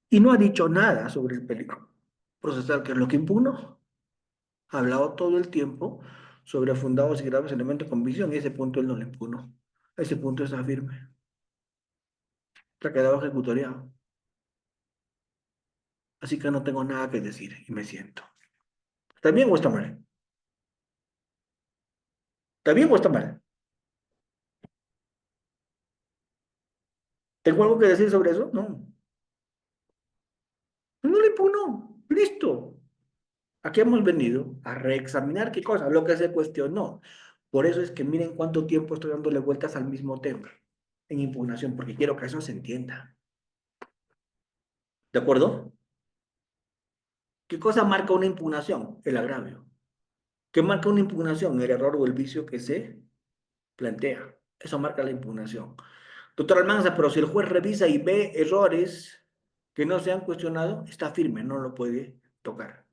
y no ha dicho nada sobre el peligro procesal, que es lo que impugnó. Ha hablado todo el tiempo sobre fundados y graves elementos de convicción y ese punto él no le impugnó. Ese punto está firme. Se ha quedado ejecutoriado. Así que no tengo nada que decir y me siento. ¿Está bien o está mal? ¿Está bien o está mal? ¿Tengo algo que decir sobre eso? No. No le impugnó. Listo. Aquí hemos venido a reexaminar qué cosa, lo que se cuestionó. Por eso es que miren cuánto tiempo estoy dándole vueltas al mismo tema en impugnación, porque quiero que eso se entienda. ¿De acuerdo? ¿Qué cosa marca una impugnación? El agravio. ¿Qué marca una impugnación? El error o el vicio que se plantea. Eso marca la impugnación. Doctor Almanza, pero si el juez revisa y ve errores que no se han cuestionado, está firme, no lo puede tocar.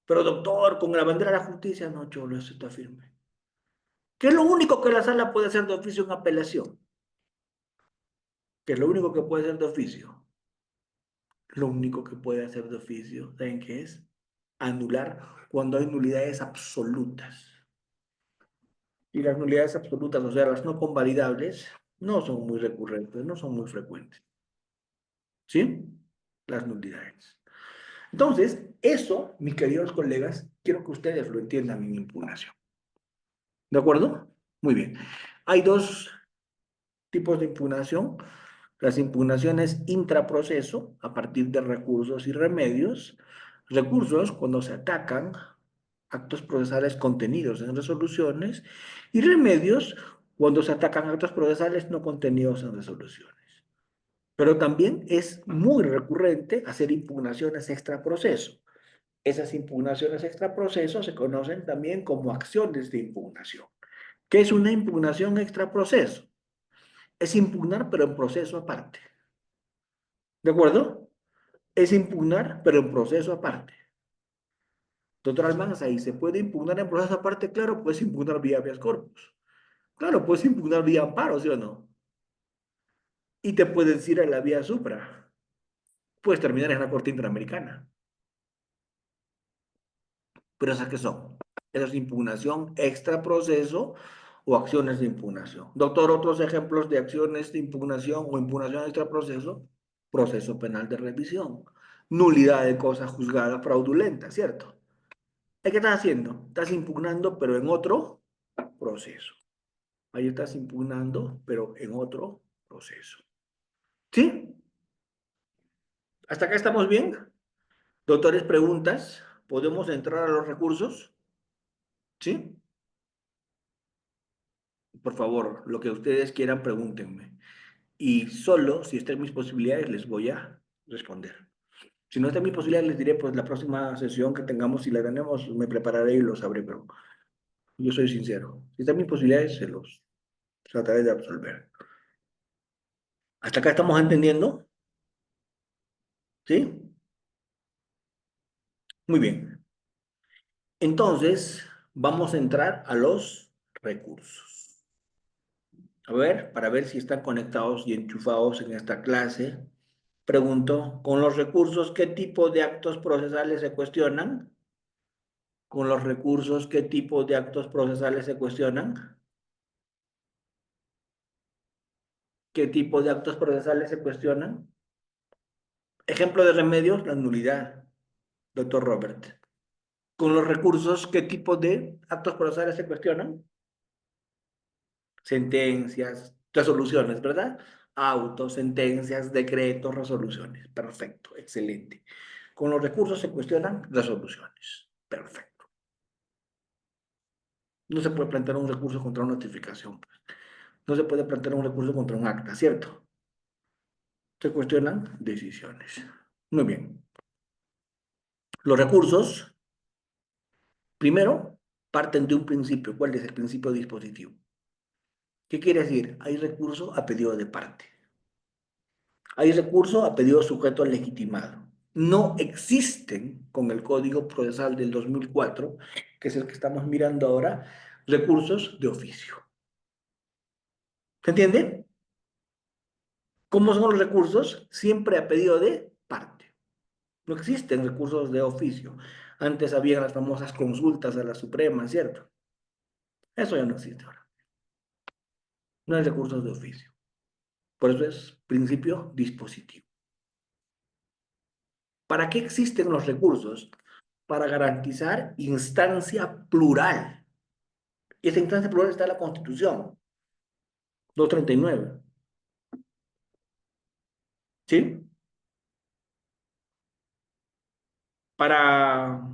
Pero doctor, con la bandera de la justicia, no, cholo, eso está firme. ¿Qué es lo único que la sala puede hacer de oficio en apelación? ¿Qué es lo único que puede hacer de oficio? Lo único que puede hacer de oficio, ¿saben qué es? Anular cuando hay nulidades absolutas. Y las nulidades absolutas, o sea, las no convalidables, no son muy recurrentes, no son muy frecuentes. ¿Sí? Las nulidades. Entonces, eso, mis queridos colegas, quiero que ustedes lo entiendan en impugnación. ¿De acuerdo? Muy bien. Hay dos tipos de impugnación. Las impugnaciones intraproceso, a partir de recursos y remedios. Recursos cuando se atacan actos procesales contenidos en resoluciones y remedios cuando se atacan actos procesales no contenidos en resoluciones. Pero también es muy recurrente hacer impugnaciones extraproceso. Esas impugnaciones extraproceso se conocen también como acciones de impugnación. ¿Qué es una impugnación extraproceso? Es impugnar pero en proceso aparte. ¿De acuerdo? Es impugnar pero en proceso aparte. Doctor Almanza, ahí se puede impugnar en proceso aparte, claro, puedes impugnar vía habeas corpus. Claro, puedes impugnar vía amparo, ¿sí o no? Y te puedes ir a la vía supra. Puedes terminar en la Corte Interamericana. Pero ¿esas qué son? Esa es impugnación extra proceso o acciones de impugnación. Doctor, otros ejemplos de acciones de impugnación o impugnación extra proceso, proceso penal de revisión, nulidad de cosa juzgada fraudulenta, ¿cierto? ¿Qué estás haciendo? Estás impugnando, pero en otro proceso. Ahí estás impugnando, pero en otro proceso. ¿Sí? ¿Hasta acá estamos bien? Doctores, preguntas. ¿Podemos entrar a los recursos? ¿Sí? Por favor, lo que ustedes quieran, pregúntenme. Y solo si está en mis posibilidades les voy a responder. Si no está en mis posibilidades, les diré, pues la próxima sesión que tengamos, si la tenemos, me prepararé y lo sabré, pero yo soy sincero. Si está en mis posibilidades, se los trataré de absolver. ¿Hasta acá estamos entendiendo? ¿Sí? Muy bien. Entonces, vamos a entrar a los recursos. A ver, para ver si están conectados y enchufados en esta clase. Pregunto, ¿con los recursos qué tipo de actos procesales se cuestionan? ¿Con los recursos qué tipo de actos procesales se cuestionan? ¿Qué tipo de actos procesales se cuestionan? Ejemplo de remedios, la nulidad, doctor Robert. ¿Con los recursos qué tipo de actos procesales se cuestionan? Sentencias, resoluciones, ¿verdad? Autos, sentencias, decretos, resoluciones. Perfecto, excelente. Con los recursos se cuestionan resoluciones. Perfecto. No se puede plantear un recurso contra una notificación. No se puede plantear un recurso contra un acta, ¿cierto? Se cuestionan decisiones. Muy bien. Los recursos, primero, parten de un principio. ¿Cuál es el principio dispositivo? ¿Qué quiere decir? Hay recurso a pedido de parte. Hay recurso a pedido sujeto legitimado. No existen con el Código Procesal del 2004, que es el que estamos mirando ahora, recursos de oficio. ¿Se entiende? ¿Cómo son los recursos? Siempre a pedido de parte. No existen recursos de oficio. Antes había las famosas consultas a la Suprema, ¿cierto? Eso ya no existe ahora. No hay recursos de oficio. Por eso es principio dispositivo. ¿Para qué existen los recursos? Para garantizar instancia plural. Y esa instancia plural está en la Constitución, 239. ¿sí? Para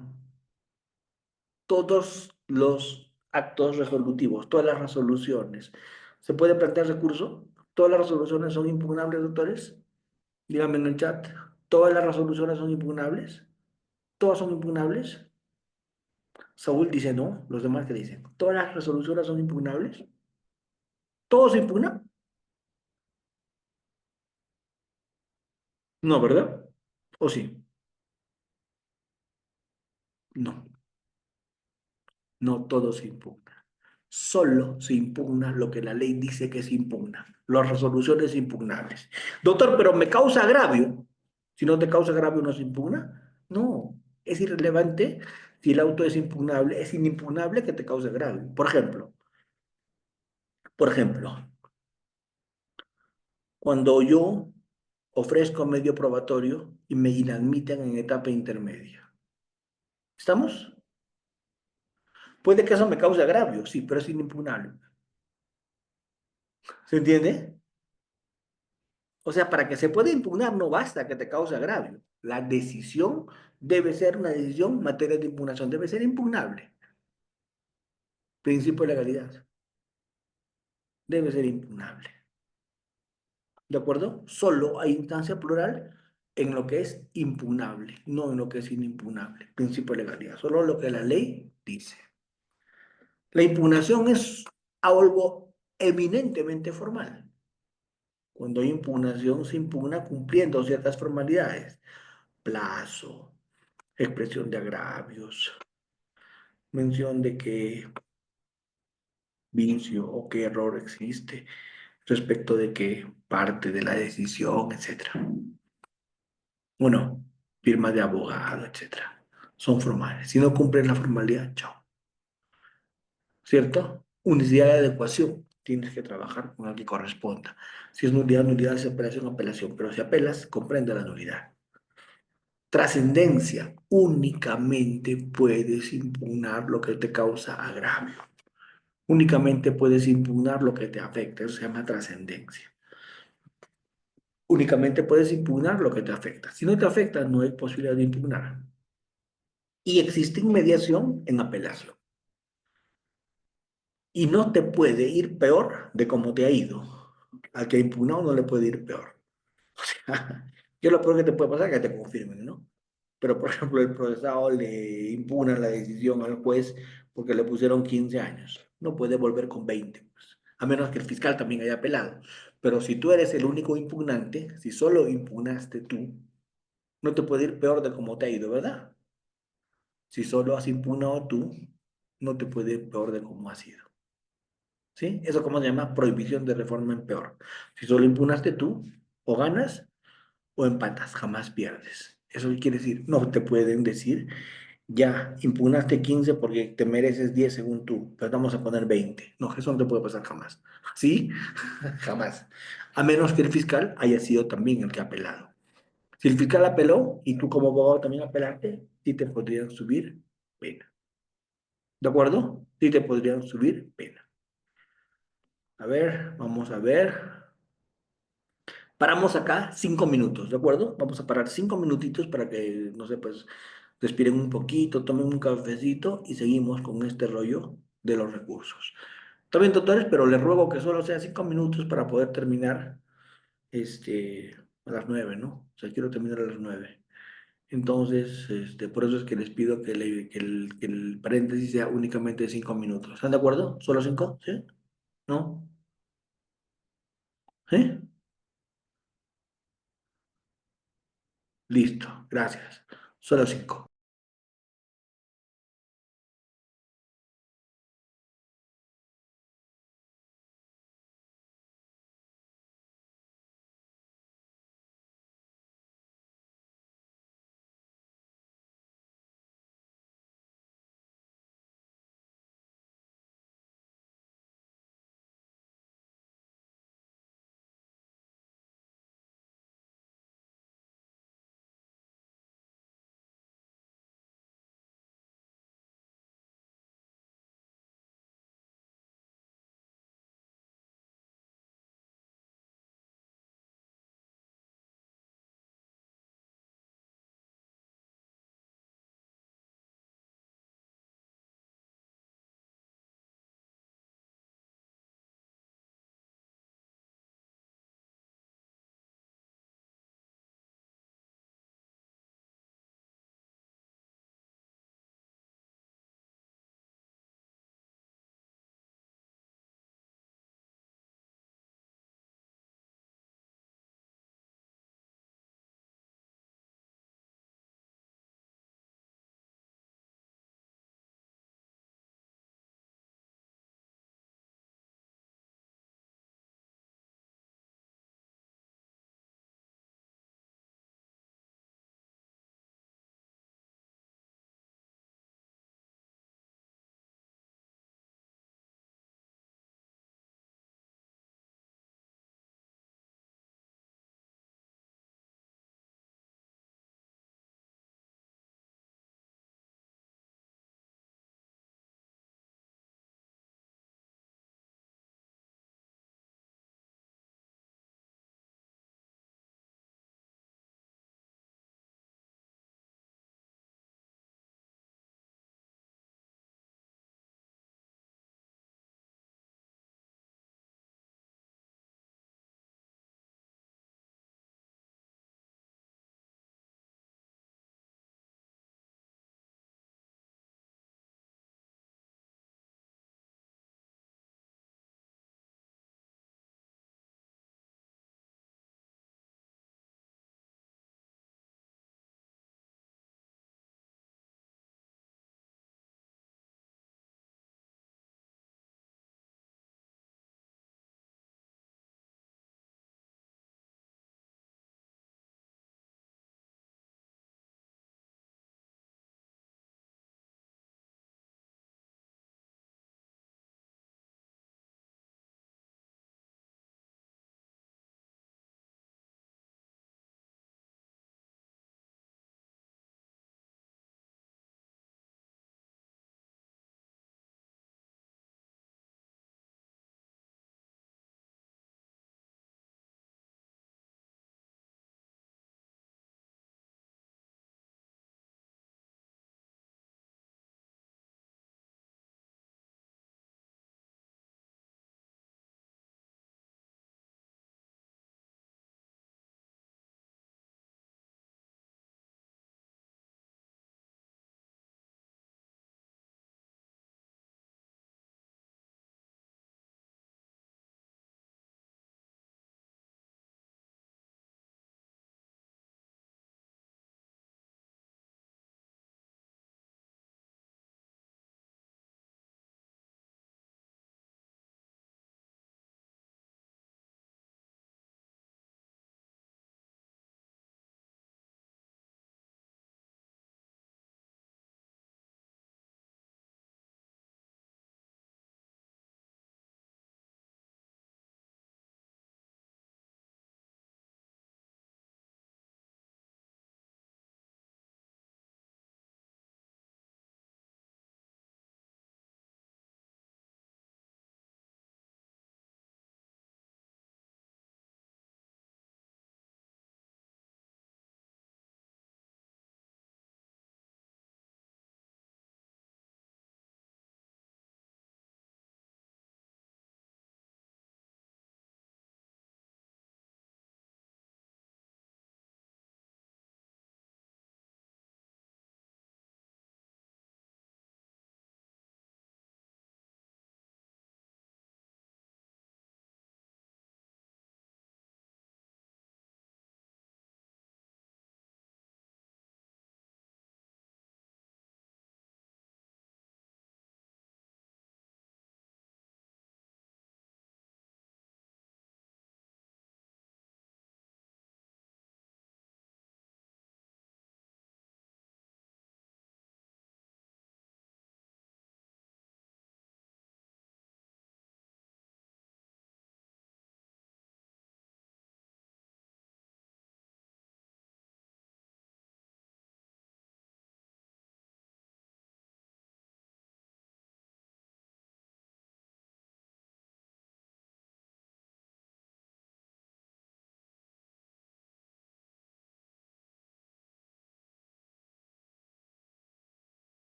todos los actos resolutivos, todas las resoluciones. ¿Se puede plantear recurso? ¿Todas las resoluciones son impugnables, doctores? Díganme en el chat. ¿Todas las resoluciones son impugnables? ¿Todas son impugnables? Saúl dice no. ¿Los demás qué dicen? ¿Todas las resoluciones son impugnables? ¿Todo se impugna? No, ¿verdad? ¿O sí? No, no todo se impugna. Solo se impugna lo que la ley dice que se impugna. Las resoluciones impugnables. Doctor, pero me causa agravio. Si no te causa agravio, ¿no se impugna? No, es irrelevante si el auto es impugnable. Es inimpugnable que te cause agravio. Por ejemplo, cuando yo ofrezco medio probatorio y me inadmiten en etapa intermedia. ¿Estamos? Puede que eso me cause agravio, sí, pero es inimpugnable. ¿Se entiende? O sea, para que se pueda impugnar no basta que te cause agravio. La decisión debe ser una decisión en materia de impugnación, debe ser impugnable. Principio de legalidad, debe ser impugnable. ¿De acuerdo? Solo hay instancia plural en lo que es impugnable, no en lo que es inimpugnable. Principio de legalidad, solo lo que la ley dice. La impugnación es algo eminentemente formal. Cuando hay impugnación, se impugna cumpliendo ciertas formalidades. Plazo, expresión de agravios, mención de qué vicio o qué error existe respecto de qué parte de la decisión, etcétera. Uno, firma de abogado, etcétera. Son formales. Si no cumplen la formalidad, chao. ¿Cierto? Unidad de adecuación. Tienes que trabajar con el que corresponda. Si es nulidad, nulidad, es apelación, apelación. Pero si apelas, comprende la nulidad. Trascendencia. Únicamente puedes impugnar lo que te causa agravio. Únicamente puedes impugnar lo que te afecta. Eso se llama trascendencia. Únicamente puedes impugnar lo que te afecta. Si no te afecta, no hay posibilidad de impugnar. Y existe inmediación en apelación. Y no te puede ir peor de cómo te ha ido. Al que ha impugnado no le puede ir peor. ¿Qué es lo peor que te puede pasar? Que te confirmen, ¿no? Pero, por ejemplo, el procesado le impugna la decisión al juez porque le pusieron 15 años. No puede volver con 20, pues, a menos que el fiscal también haya apelado. Pero si tú eres el único impugnante, si solo impugnaste tú, no te puede ir peor de cómo te ha ido, ¿verdad? Si solo has impugnado tú, no te puede ir peor de cómo has ido. ¿Sí? Eso como se llama prohibición de reforma en peor. Si solo impugnaste tú, o ganas o empatas, jamás pierdes. Eso quiere decir, no te pueden decir, ya, impugnaste 15 porque te mereces 10 según tú, pero vamos a poner 20. No, eso no te puede pasar jamás. ¿Sí? Jamás. A menos que el fiscal haya sido también el que ha apelado. Si el fiscal apeló y tú como abogado también apelaste, sí te podrían subir pena. ¿De acuerdo? Sí te podrían subir pena. A ver, vamos a ver. Paramos acá 5 minutos, ¿de acuerdo? Vamos a parar 5 minutitos para que, no sé, pues respiren un poquito, tomen un cafecito y seguimos con este rollo de los recursos. Está bien, doctores, pero les ruego que solo sea 5 minutos para poder terminar a las 9, ¿no? O sea, quiero terminar a las 9. Entonces, por eso es que les pido que el paréntesis sea únicamente 5 minutos. ¿Están de acuerdo? ¿Solo 5? ¿Sí? ¿No? ¿Sí? Listo, gracias. Solo 5.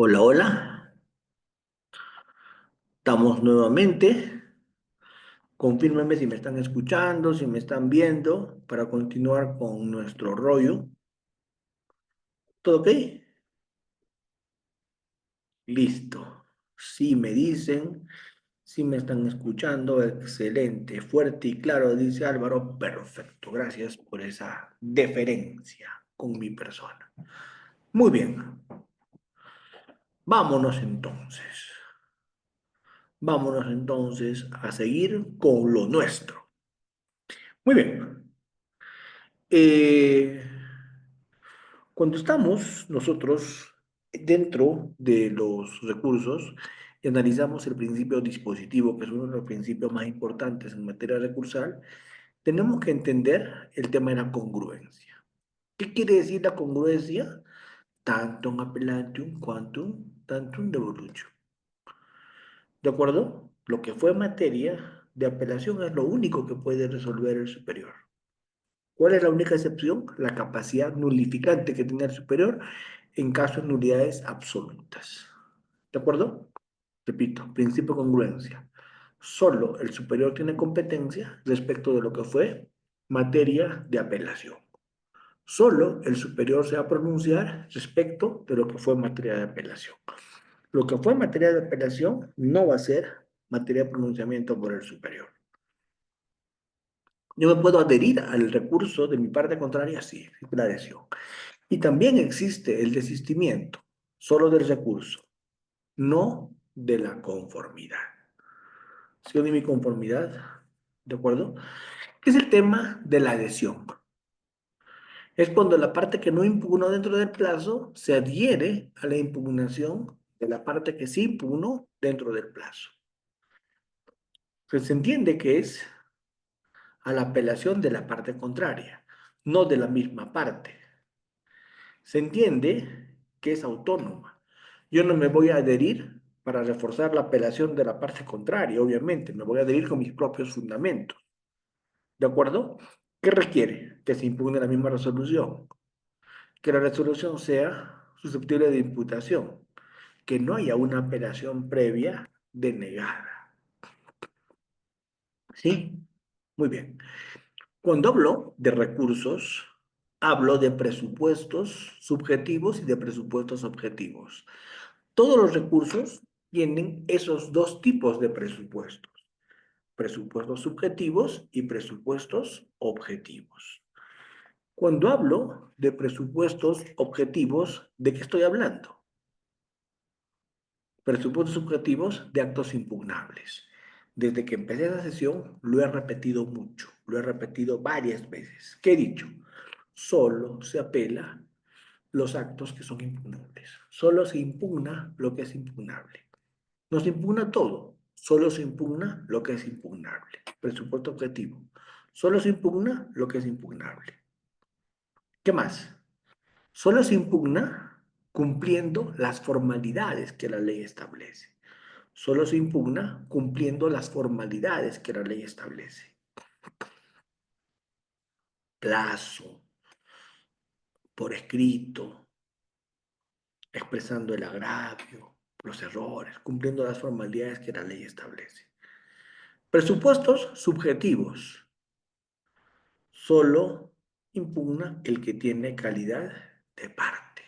Hola, hola. Estamos nuevamente. Confírmenme si me están escuchando, si me están viendo, para continuar con nuestro rollo. ¿Todo ok? Listo. Sí me dicen, sí me están escuchando. Excelente. Fuerte y claro, dice Álvaro. Perfecto. Gracias por esa deferencia con mi persona. Muy bien. Vámonos entonces. Vámonos entonces a seguir con lo nuestro. Muy bien. Eh, Cuando estamos nosotros dentro de los recursos y analizamos el principio dispositivo, que es uno de los principios más importantes en materia recursal, tenemos que entender el tema de la congruencia. ¿Qué quiere decir la congruencia? Tantum appellatium quantum tantum devolution. ¿De acuerdo? Lo que fue materia de apelación es lo único que puede resolver el superior. ¿Cuál es la única excepción? La capacidad nulificante que tiene el superior en caso de nulidades absolutas. ¿De acuerdo? Repito, principio de congruencia. Solo el superior tiene competencia respecto de lo que fue materia de apelación. Solo el superior se va a pronunciar respecto de lo que fue materia de apelación. Lo que fue materia de apelación no va a ser materia de pronunciamiento por el superior. Yo me puedo adherir al recurso de mi parte contraria, sí, la adhesión. Y también existe el desistimiento, solo del recurso, no de la conformidad. ¿Sí o de mi conformidad? ¿De acuerdo? ¿Qué es el tema de la adhesión? Es cuando la parte que no impugnó dentro del plazo se adhiere a la impugnación de la parte que sí impugnó dentro del plazo. Pues se entiende que es a la apelación de la parte contraria, no de la misma parte. Se entiende que es autónoma. Yo no me voy a adherir para reforzar la apelación de la parte contraria, obviamente, me voy a adherir con mis propios fundamentos. ¿De acuerdo? ¿Qué requiere? Que se impugne la misma resolución, que la resolución sea susceptible de imputación, que no haya una apelación previa denegada. ¿Sí? Muy bien. Cuando hablo de recursos, hablo de presupuestos subjetivos y de presupuestos objetivos. Todos los recursos tienen esos dos tipos de presupuestos, presupuestos subjetivos y presupuestos objetivos. Cuando hablo de presupuestos objetivos, ¿de qué estoy hablando? Presupuestos subjetivos de actos impugnables. Desde que empecé la sesión lo he repetido mucho, lo he repetido varias veces. ¿Qué he dicho? Solo se apela los actos que son impugnables. Solo se impugna lo que es impugnable. No se impugna todo, solo se impugna lo que es impugnable. Presupuesto objetivo. Solo se impugna lo que es impugnable. ¿Qué más? Solo se impugna cumpliendo las formalidades que la ley establece. Solo se impugna cumpliendo las formalidades que la ley establece. Plazo, por escrito, expresando el agravio, los errores, cumpliendo las formalidades que la ley establece. Presupuestos subjetivos. Solo impugna el que tiene calidad de parte.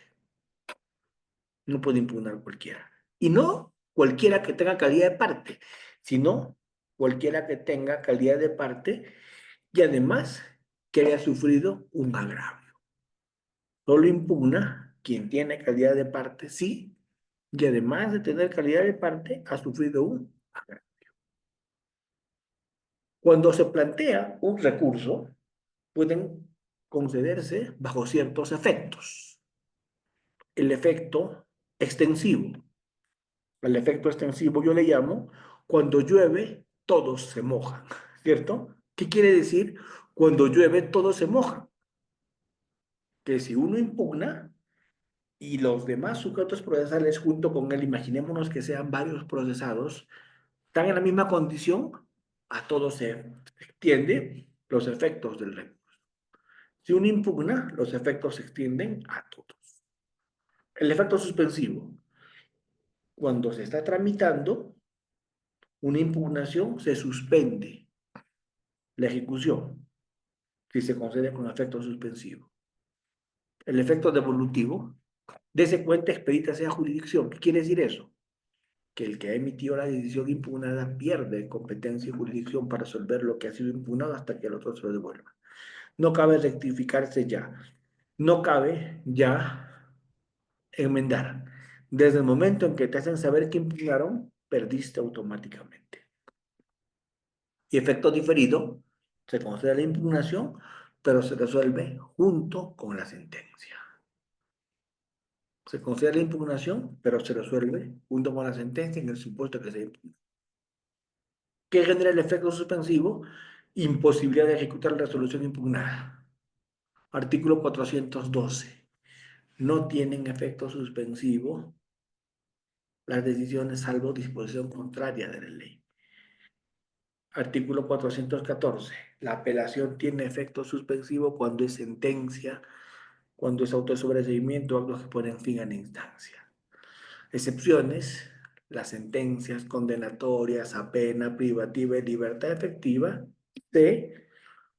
No puede impugnar cualquiera. Y no cualquiera que tenga calidad de parte, sino cualquiera que tenga calidad de parte y además que haya sufrido un agravio. Solo impugna quien tiene calidad de parte, sí, y además de tener calidad de parte, ha sufrido un agravio. Cuando se plantea un recurso, pueden concederse bajo ciertos efectos. El efecto extensivo. El efecto extensivo yo le llamo cuando llueve, todos se mojan, ¿cierto? ¿Qué quiere decir? Cuando llueve, todos se mojan. Que si uno impugna y los demás sujetos procesales junto con él, imaginémonos que sean varios procesados, están en la misma condición, a todos se extiende los efectos del recurso. Si uno impugna, los efectos se extienden a todos. El efecto suspensivo. cuando se está tramitando una impugnación, se suspende la ejecución si se concede con efecto suspensivo. El efecto devolutivo, dese cuenta, expedita sea jurisdicción. ¿Qué quiere decir eso? Que el que ha emitido la decisión impugnada pierde competencia y jurisdicción para resolver lo que ha sido impugnado hasta que el otro se lo devuelva. No cabe rectificarse ya. No cabe ya enmendar. Desde el momento en que te hacen saber que impugnaron, perdiste automáticamente. Y efecto diferido, se concede la impugnación, pero se resuelve junto con la sentencia. Se concede la impugnación, pero se resuelve junto con la sentencia en el supuesto que se impugna. ¿Qué genera el efecto suspensivo? Imposibilidad de ejecutar la resolución impugnada. Artículo 412. No tienen efecto suspensivo las decisiones salvo disposición contraria de la ley. Artículo 414. La apelación tiene efecto suspensivo cuando es sentencia, cuando es auto de sobreseimiento o actos que ponen fin a la instancia. Excepciones: las sentencias condenatorias a pena privativa y libertad efectiva se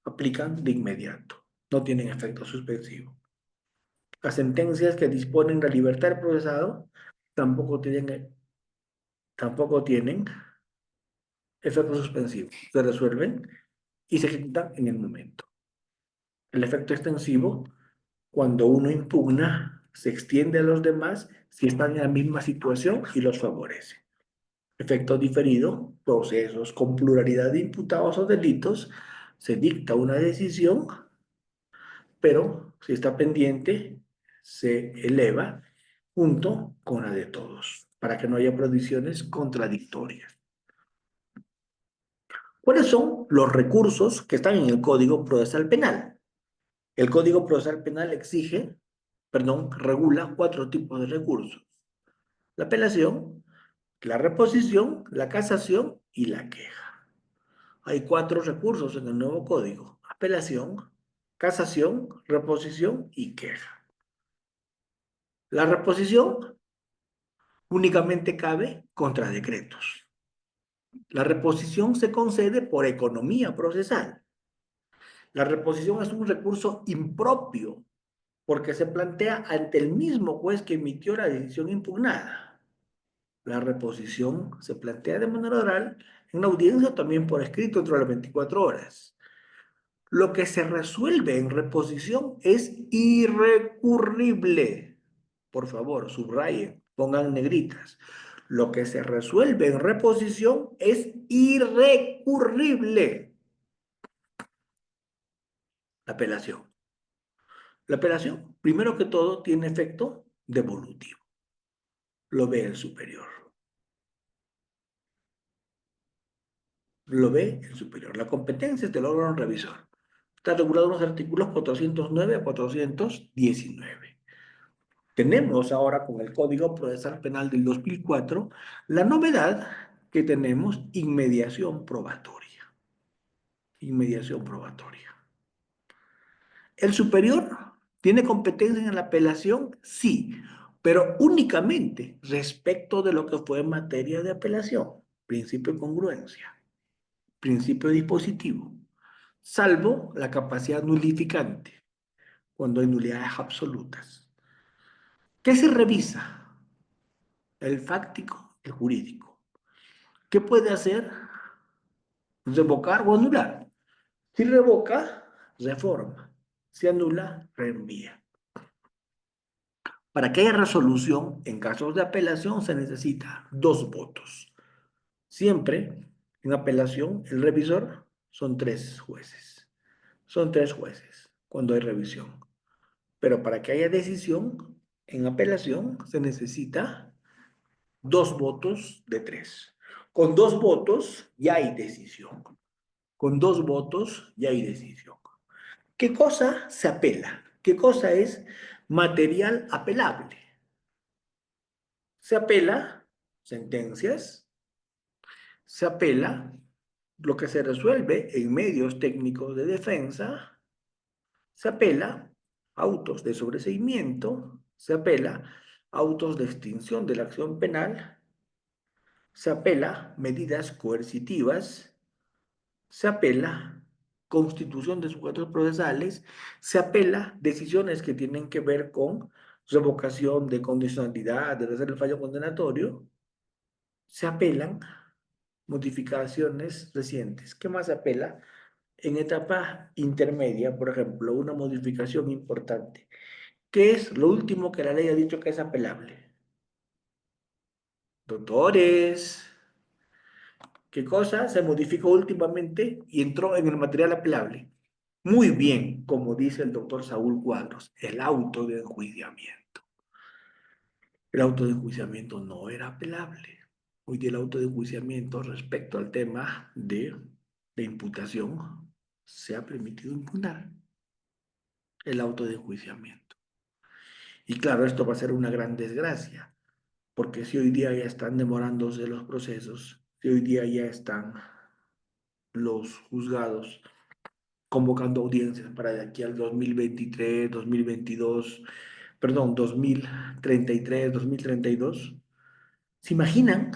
aplican de inmediato, no tienen efecto suspensivo. Las sentencias que disponen la libertad del procesado tampoco tienen efecto suspensivo, se resuelven y se ejecutan en el momento. El efecto extensivo, cuando uno impugna, se extiende a los demás si están en la misma situación y los favorece. Efecto diferido, procesos con pluralidad de imputados o delitos, se dicta una decisión, pero si está pendiente, se eleva junto con la de todos, para que no haya provisiones contradictorias. ¿Cuáles son los recursos que están en el Código Procesal Penal? El Código Procesal Penal regula 4 tipos de recursos: la apelación, la reposición, la casación y la queja. Hay 4 recursos en el nuevo código: apelación, casación, reposición y queja. La reposición únicamente cabe contra decretos. La reposición se concede por economía procesal. La reposición es un recurso impropio porque se plantea ante el mismo juez que emitió la decisión impugnada. La reposición se plantea de manera oral en una audiencia o también por escrito dentro de las 24 horas. Lo que se resuelve en reposición es irrecurrible. Por favor, subrayen, pongan negritas. Lo que se resuelve en reposición es irrecurrible. La apelación. La apelación, primero que todo, tiene efecto devolutivo. Lo ve el superior. Lo ve el superior. La competencia es del órgano revisor. Está regulado en los artículos 409 a 419. Tenemos ahora con el Código Procesal Penal del 2004 la novedad que tenemos inmediación probatoria. Inmediación probatoria. ¿El superior tiene competencia en la apelación? Sí, pero únicamente respecto de lo que fue en materia de apelación. Principio de congruencia, principio dispositivo, salvo la capacidad nulificante, cuando hay nulidades absolutas. ¿Qué se revisa? El fáctico, el jurídico. ¿Qué puede hacer? Revocar o anular. Si revoca, reforma. Si anula, reenvía. Para que haya resolución en casos de apelación se necesita 2 votos. Siempre en apelación el revisor son 3 jueces. Son 3 jueces cuando hay revisión. Pero para que haya decisión en apelación se necesita 2 votos de 3. Con 2 votos ya hay decisión. Con 2 votos ya hay decisión. ¿Qué cosa se apela? ¿Qué cosa es material apelable? Se apela sentencias, se apela lo que se resuelve en medios técnicos de defensa, se apela autos de sobreseimiento, se apela autos de extinción de la acción penal se apela medidas coercitivas, se apela constitución de sujetos procesales, se apela decisiones que tienen que ver con revocación de condicionalidad, de hacer el fallo condenatorio, se apelan modificaciones recientes. ¿Qué más se apela? En etapa intermedia, por ejemplo, una modificación importante. ¿Qué es lo último que la ley ha dicho que es apelable? Doctores, ¿qué cosa se modificó últimamente y entró en el material apelable? Muy bien, como dice el doctor Saúl Cuadros, el auto de enjuiciamiento. El auto de enjuiciamiento no era apelable. Hoy día el auto de enjuiciamiento respecto al tema de imputación se ha permitido imputar el auto de enjuiciamiento. Y claro, esto va a ser una gran desgracia, porque si hoy día ya están demorándose los procesos, si hoy día ya están los juzgados convocando audiencias para de aquí al 2023, 2022, perdón, 2033, 2032, ¿se imaginan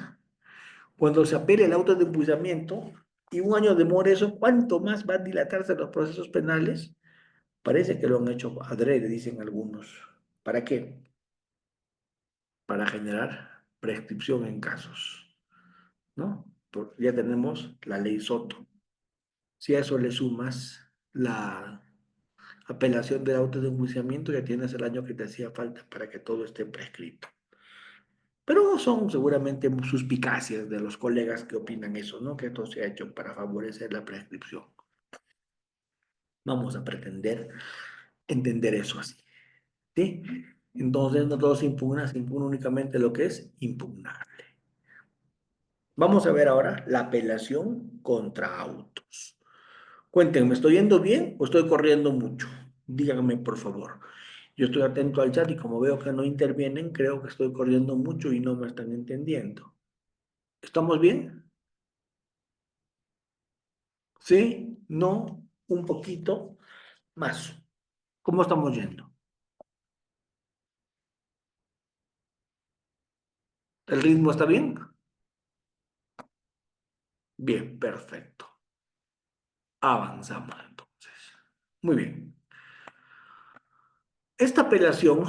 cuando se apele el auto de enjuiciamiento y un año demora eso, cuánto más van a dilatarse los procesos penales? Parece que lo han hecho adrede, dicen algunos. ¿Para qué? Para generar prescripción en casos, ¿no? Ya tenemos la ley Soto. Si a eso le sumas la apelación del auto de enjuiciamiento, ya tienes el año que te hacía falta para que todo esté prescrito. Pero son seguramente suspicacias de los colegas que opinan eso, ¿no? Que esto se ha hecho para favorecer la prescripción. Vamos a pretender entender eso así, ¿sí? Entonces no todo se impugna únicamente lo que es impugnable. Vamos a ver ahora la apelación contra autos. Cuéntenme, ¿estoy yendo bien o estoy corriendo mucho? Díganme, por favor. Yo estoy atento al chat y como veo que no intervienen, creo que estoy corriendo mucho y no me están entendiendo. ¿Estamos bien? ¿Sí? ¿No? ¿Un poquito más? ¿Cómo estamos yendo? ¿El ritmo está bien? Bien, perfecto. Avanzamos entonces. Muy bien. Esta apelación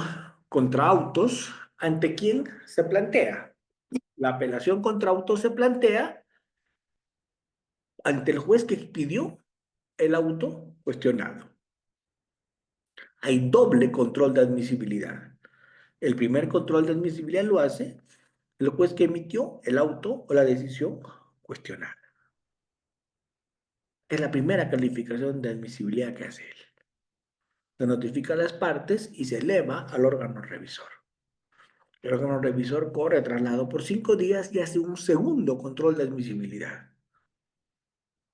contra autos, ¿ante quién se plantea? La apelación contra autos se plantea ante el juez que pidió el auto cuestionado. Hay doble control de admisibilidad. El primer control de admisibilidad lo hace el juez que emitió el auto o la decisión cuestionada. Es la primera calificación de admisibilidad que hace él. Se notifica a las partes y se eleva al órgano revisor. El órgano revisor corre traslado por 5 días y hace un segundo control de admisibilidad.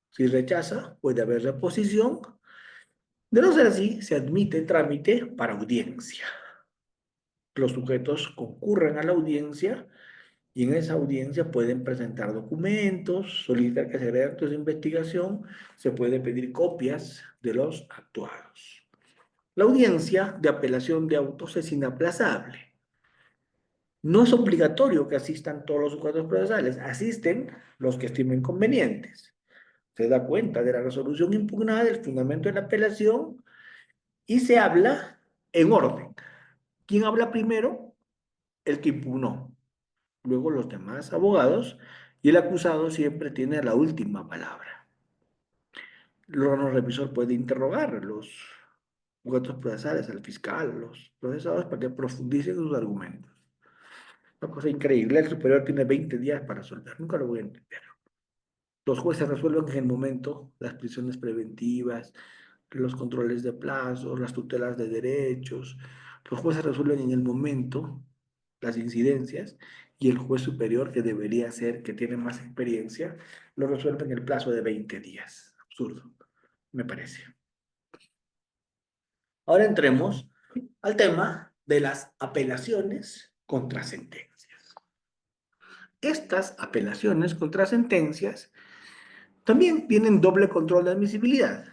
Si rechaza, puede haber reposición. De no ser así, se admite trámite para audiencia. Los sujetos concurren a la audiencia y en esa audiencia pueden presentar documentos, solicitar que se hagan actos de investigación, se puede pedir copias de los actuados. La audiencia de apelación de autos es inaplazable. No es obligatorio que asistan todos los sujetos procesales, asisten los que estimen convenientes. Se da cuenta de la resolución impugnada, del fundamento de la apelación y se habla en orden. ¿Quién habla primero? El que impugnó. Luego los demás abogados y el acusado siempre tiene la última palabra. El órgano revisor puede interrogar a los sujetos procesales, al fiscal, a los procesados para que profundicen sus argumentos. Una cosa increíble, el superior tiene 20 días para resolver, nunca lo voy a entender. Los jueces resuelven en el momento las prisiones preventivas, los controles de plazos, las tutelas de derechos. Los jueces resuelven en el momento las incidencias y el juez superior, que debería ser, que tiene más experiencia, lo resuelve en el plazo de 20 días. Absurdo, me parece. Ahora entremos al tema de las apelaciones contra sentencias. Estas apelaciones contra sentencias también tienen doble control de admisibilidad.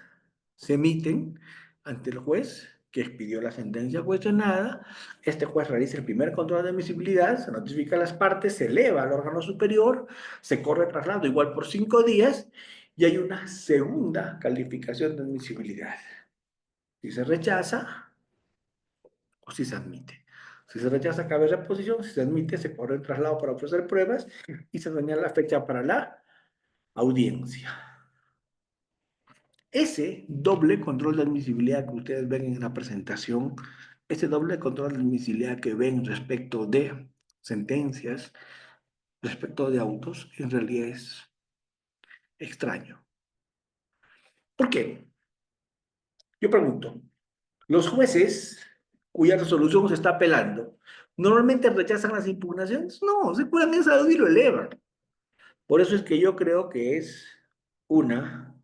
Se emiten ante el juez que expidió la sentencia cuestionada. Este juez realiza el primer control de admisibilidad, se notifica a las partes, se eleva al órgano superior, se corre traslado igual por 5 días y hay una segunda calificación de admisibilidad. Si se rechaza o si se admite. Si se rechaza, cabe reposición. Si se admite, se corre el traslado para ofrecer pruebas y se señala la fecha para la audiencia. Ese doble control de admisibilidad que ustedes ven en la presentación, ese doble control de admisibilidad que ven respecto de sentencias, respecto de autos, en realidad es extraño. ¿Por qué? Yo pregunto, los jueces cuya resolución se está apelando, ¿normalmente rechazan las impugnaciones? No, se curan esa duda y lo elevan. Por eso es que yo creo que es una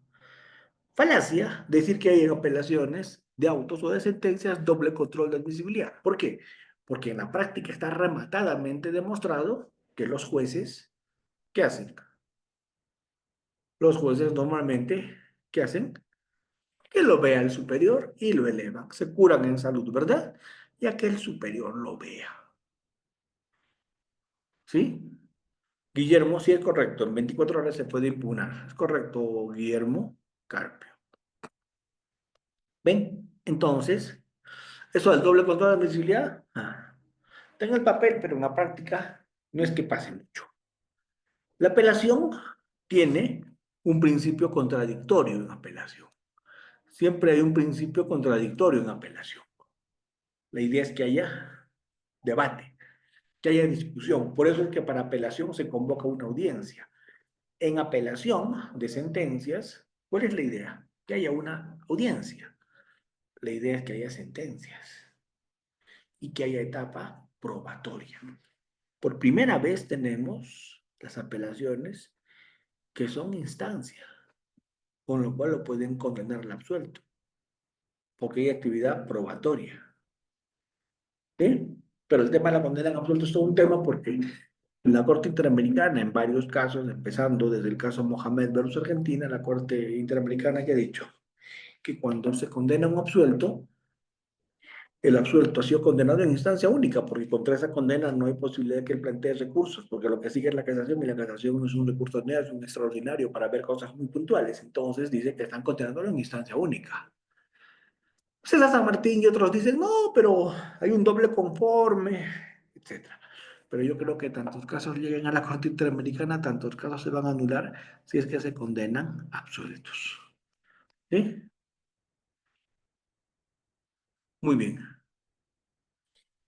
falacia decir que hay en apelaciones de autos o de sentencias doble control de admisibilidad. ¿Por qué? Porque en la práctica está rematadamente demostrado que los jueces, ¿qué hacen? Los jueces normalmente, ¿qué hacen? Que lo vea el superior y lo elevan. Se curan en salud, ¿verdad? Ya que el superior lo vea. ¿Sí? Guillermo, sí es correcto. En 24 horas se puede impugnar. ¿Es correcto, Guillermo Carpio? ¿Ven? Entonces, eso del doble control de admisibilidad, está en el papel, pero en la práctica no es que pase mucho. La apelación tiene un principio contradictorio en apelación. Siempre hay un principio contradictorio en apelación. La idea es que haya debate, que haya discusión. Por eso es que para apelación se convoca una audiencia. En apelación de sentencias, ¿cuál es la idea? Que haya una audiencia. La idea es que haya sentencias y que haya etapa probatoria. Por primera vez tenemos las apelaciones que son instancias, con lo cual lo pueden condenar al absuelto, porque hay actividad probatoria. ¿Sí? Pero el tema de la condena en absuelto es todo un tema porque la Corte Interamericana, en varios casos, empezando desde el caso Mohamed versus Argentina, la Corte Interamericana que ha dicho que cuando se condena a un absuelto, el absuelto ha sido condenado en instancia única, porque contra esa condena no hay posibilidad de que él plantee recursos, porque lo que sigue es la casación, y la casación no es un recurso ordinario, es un extraordinario para ver cosas muy puntuales. Entonces dice que están condenándolo en instancia única. César San Martín y otros dicen, no, pero hay un doble conforme, etcétera. Pero yo creo que tantos casos lleguen a la Corte Interamericana, tantos casos se van a anular si es que se condenan absueltos. ¿Sí? Muy bien.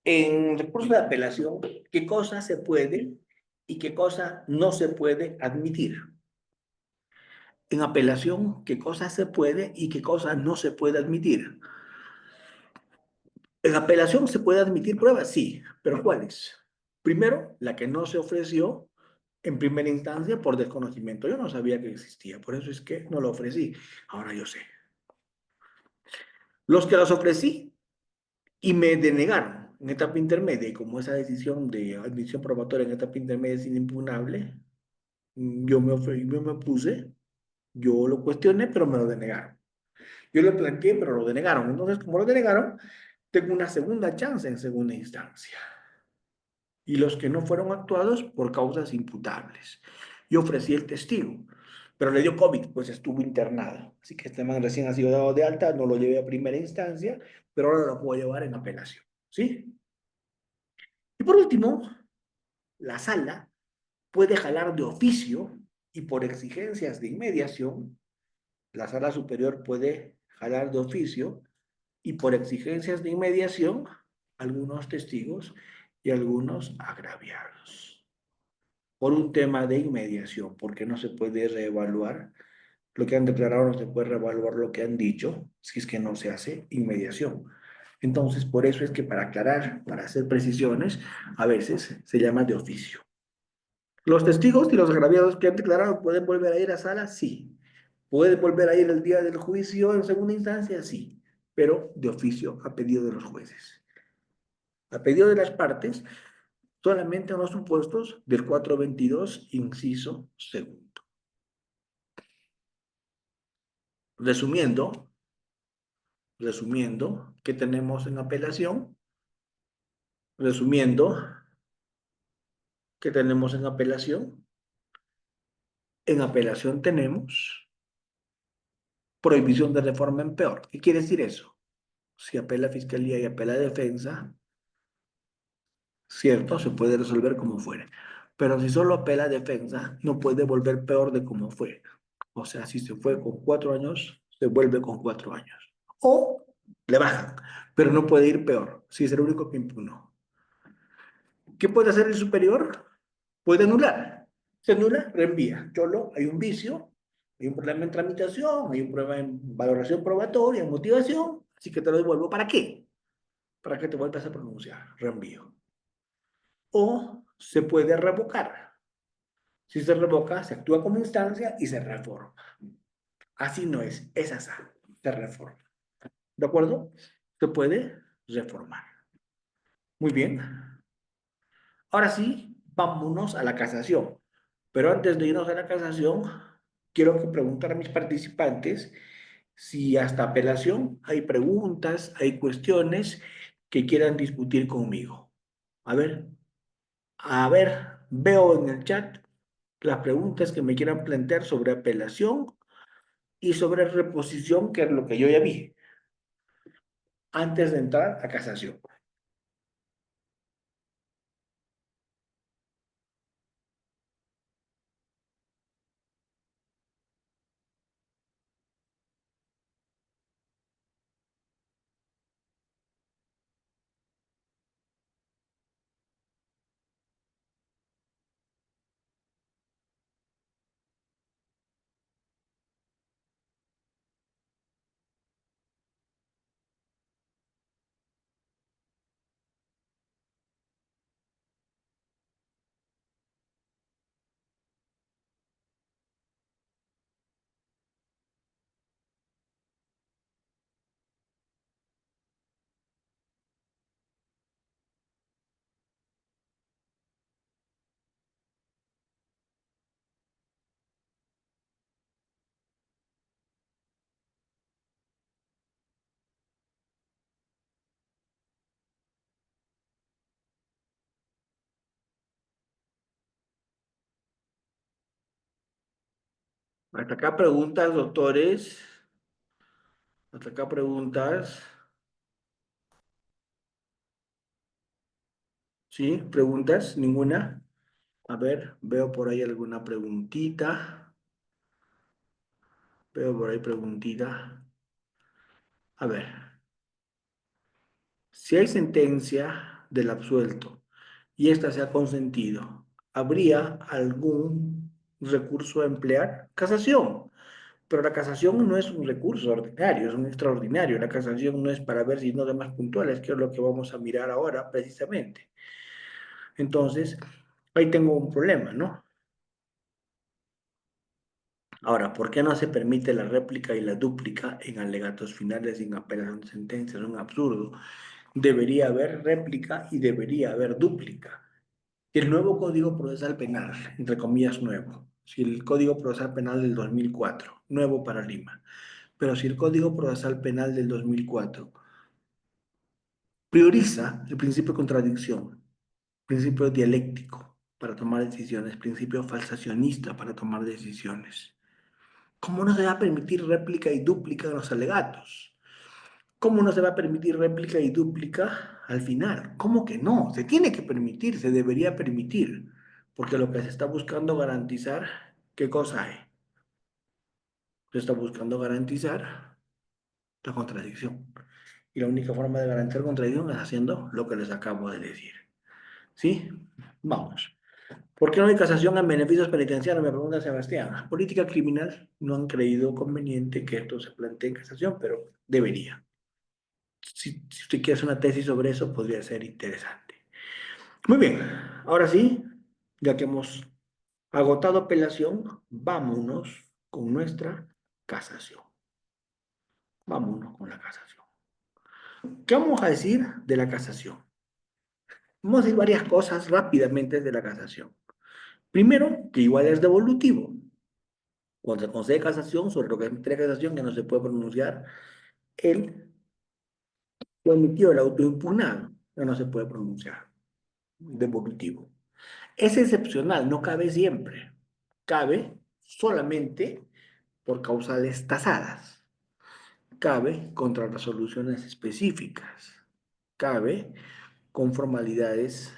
En recurso de apelación, ¿qué cosa se puede y qué cosa no se puede admitir? En apelación, ¿qué cosa se puede y qué cosa no se puede admitir? En apelación se puede admitir pruebas, sí, pero ¿cuáles? Primero, la que no se ofreció en primera instancia por desconocimiento. Yo no sabía que existía, por eso es que no lo ofrecí. Ahora yo sé. Los que los ofrecí y me denegaron en etapa intermedia, y como esa decisión de admisión probatoria en etapa intermedia es inimpugnable, yo me opuse, yo lo cuestioné, pero me lo denegaron. Yo lo planteé, pero lo denegaron. Entonces, como lo denegaron, tengo una segunda chance en segunda instancia. Y los que no fueron actuados por causas imputables. Yo ofrecí el testigo, pero le dio COVID, pues estuvo internado. Así que este man recién ha sido dado de alta, no lo llevé a primera instancia, pero ahora lo puedo llevar en apelación. ¿Sí? Y por último, la sala puede jalar de oficio y por exigencias de inmediación, la sala superior puede jalar de oficio y por exigencias de inmediación algunos testigos y algunos agraviados. Por un tema de inmediación, porque no se puede reevaluar lo que han declarado, no se puede reevaluar lo que han dicho, si es que no se hace inmediación. Entonces, por eso es que para aclarar, para hacer precisiones, a veces se llama de oficio. ¿Los testigos y los agraviados que han declarado pueden volver a ir a sala? Sí. ¿Pueden volver a ir el día del juicio en segunda instancia? Sí, pero de oficio a pedido de los jueces. A pedido de las partes, solamente en los supuestos del 422, inciso segundo. Resumiendo, resumiendo, ¿qué tenemos en apelación? Resumiendo, ¿qué tenemos en apelación? En apelación tenemos prohibición de reforma en peor. ¿Qué quiere decir eso? Si apela Fiscalía y apela Defensa, cierto, se puede resolver como fuere. Pero si solo apela Defensa, no puede volver peor de como fue. O sea, si se fue con 4 años, se vuelve con 4 años. O le bajan, pero no puede ir peor, si es el único que impugnó. ¿Qué puede hacer el superior? Puede anular. Se anula, reenvía. Cholo, hay un vicio, hay un problema en tramitación, hay un problema en valoración probatoria, en motivación, así que te lo devuelvo. ¿Para qué? Para que te vuelvas a pronunciar. Reenvío. O se puede revocar. Si se revoca, se actúa como instancia y se reforma. Así no es así, se reforma. ¿De acuerdo? Se puede reformar. Muy bien. Ahora sí, vámonos a la casación. Pero antes de irnos a la casación, quiero que preguntar a mis participantes si hasta apelación hay preguntas, hay cuestiones que quieran discutir conmigo. A ver, veo en el chat las preguntas que me quieran plantear sobre apelación y sobre reposición, que es lo que yo ya vi, antes de entrar a casación. Hasta acá preguntas, doctores. Hasta acá preguntas. ¿Sí? ¿Preguntas? ¿Ninguna? A ver, veo por ahí alguna preguntita. Veo por ahí preguntita. A ver, si hay sentencia del absuelto y ésta se ha consentido, ¿habría algún recurso a emplear? Casación. Pero la casación no es un recurso ordinario, es un extraordinario. La casación no es para ver si no demás puntuales, que es lo que vamos a mirar ahora precisamente. Entonces, ahí tengo un problema, ¿no? Ahora, ¿por qué no se permite la réplica y la dúplica en alegatos finales sin apelación de sentencia? Es un absurdo. Debería haber réplica y debería haber dúplica. El nuevo Código Procesal Penal, entre comillas nuevo, si el Código Procesal Penal del 2004, nuevo para Lima, pero si el Código Procesal Penal del 2004 prioriza el principio de contradicción, principio dialéctico para tomar decisiones, principio falsacionista para tomar decisiones, ¿cómo no se va a permitir réplica y dúplica en los alegatos? ¿Cómo no se va a permitir réplica y dúplica al final? ¿Cómo que no? Se tiene que permitir, se debería permitir, porque lo que se está buscando garantizar, ¿qué cosa hay? Se está buscando garantizar la contradicción. Y la única forma de garantizar contradicción es haciendo lo que les acabo de decir. ¿Sí? Vamos. ¿Por qué no hay casación en beneficios penitenciarios? Me pregunta Sebastián. Política criminal no han creído conveniente que esto se plantee en casación, pero debería. Si usted quiere hacer una tesis sobre eso, podría ser interesante. Muy bien, ahora sí, ya que hemos agotado apelación, vámonos con nuestra casación. Vámonos con la casación. ¿Qué vamos a decir de la casación? Vamos a decir varias cosas rápidamente de la casación. Primero, que igual es devolutivo. Cuando se concede casación, sobre lo que es materia de casación, que no se puede pronunciar el o emitió el auto impugnado, ya no se puede pronunciar, devolutivo. Es excepcional, no cabe siempre. Cabe solamente por causales tasadas. Cabe contra resoluciones específicas. Cabe con formalidades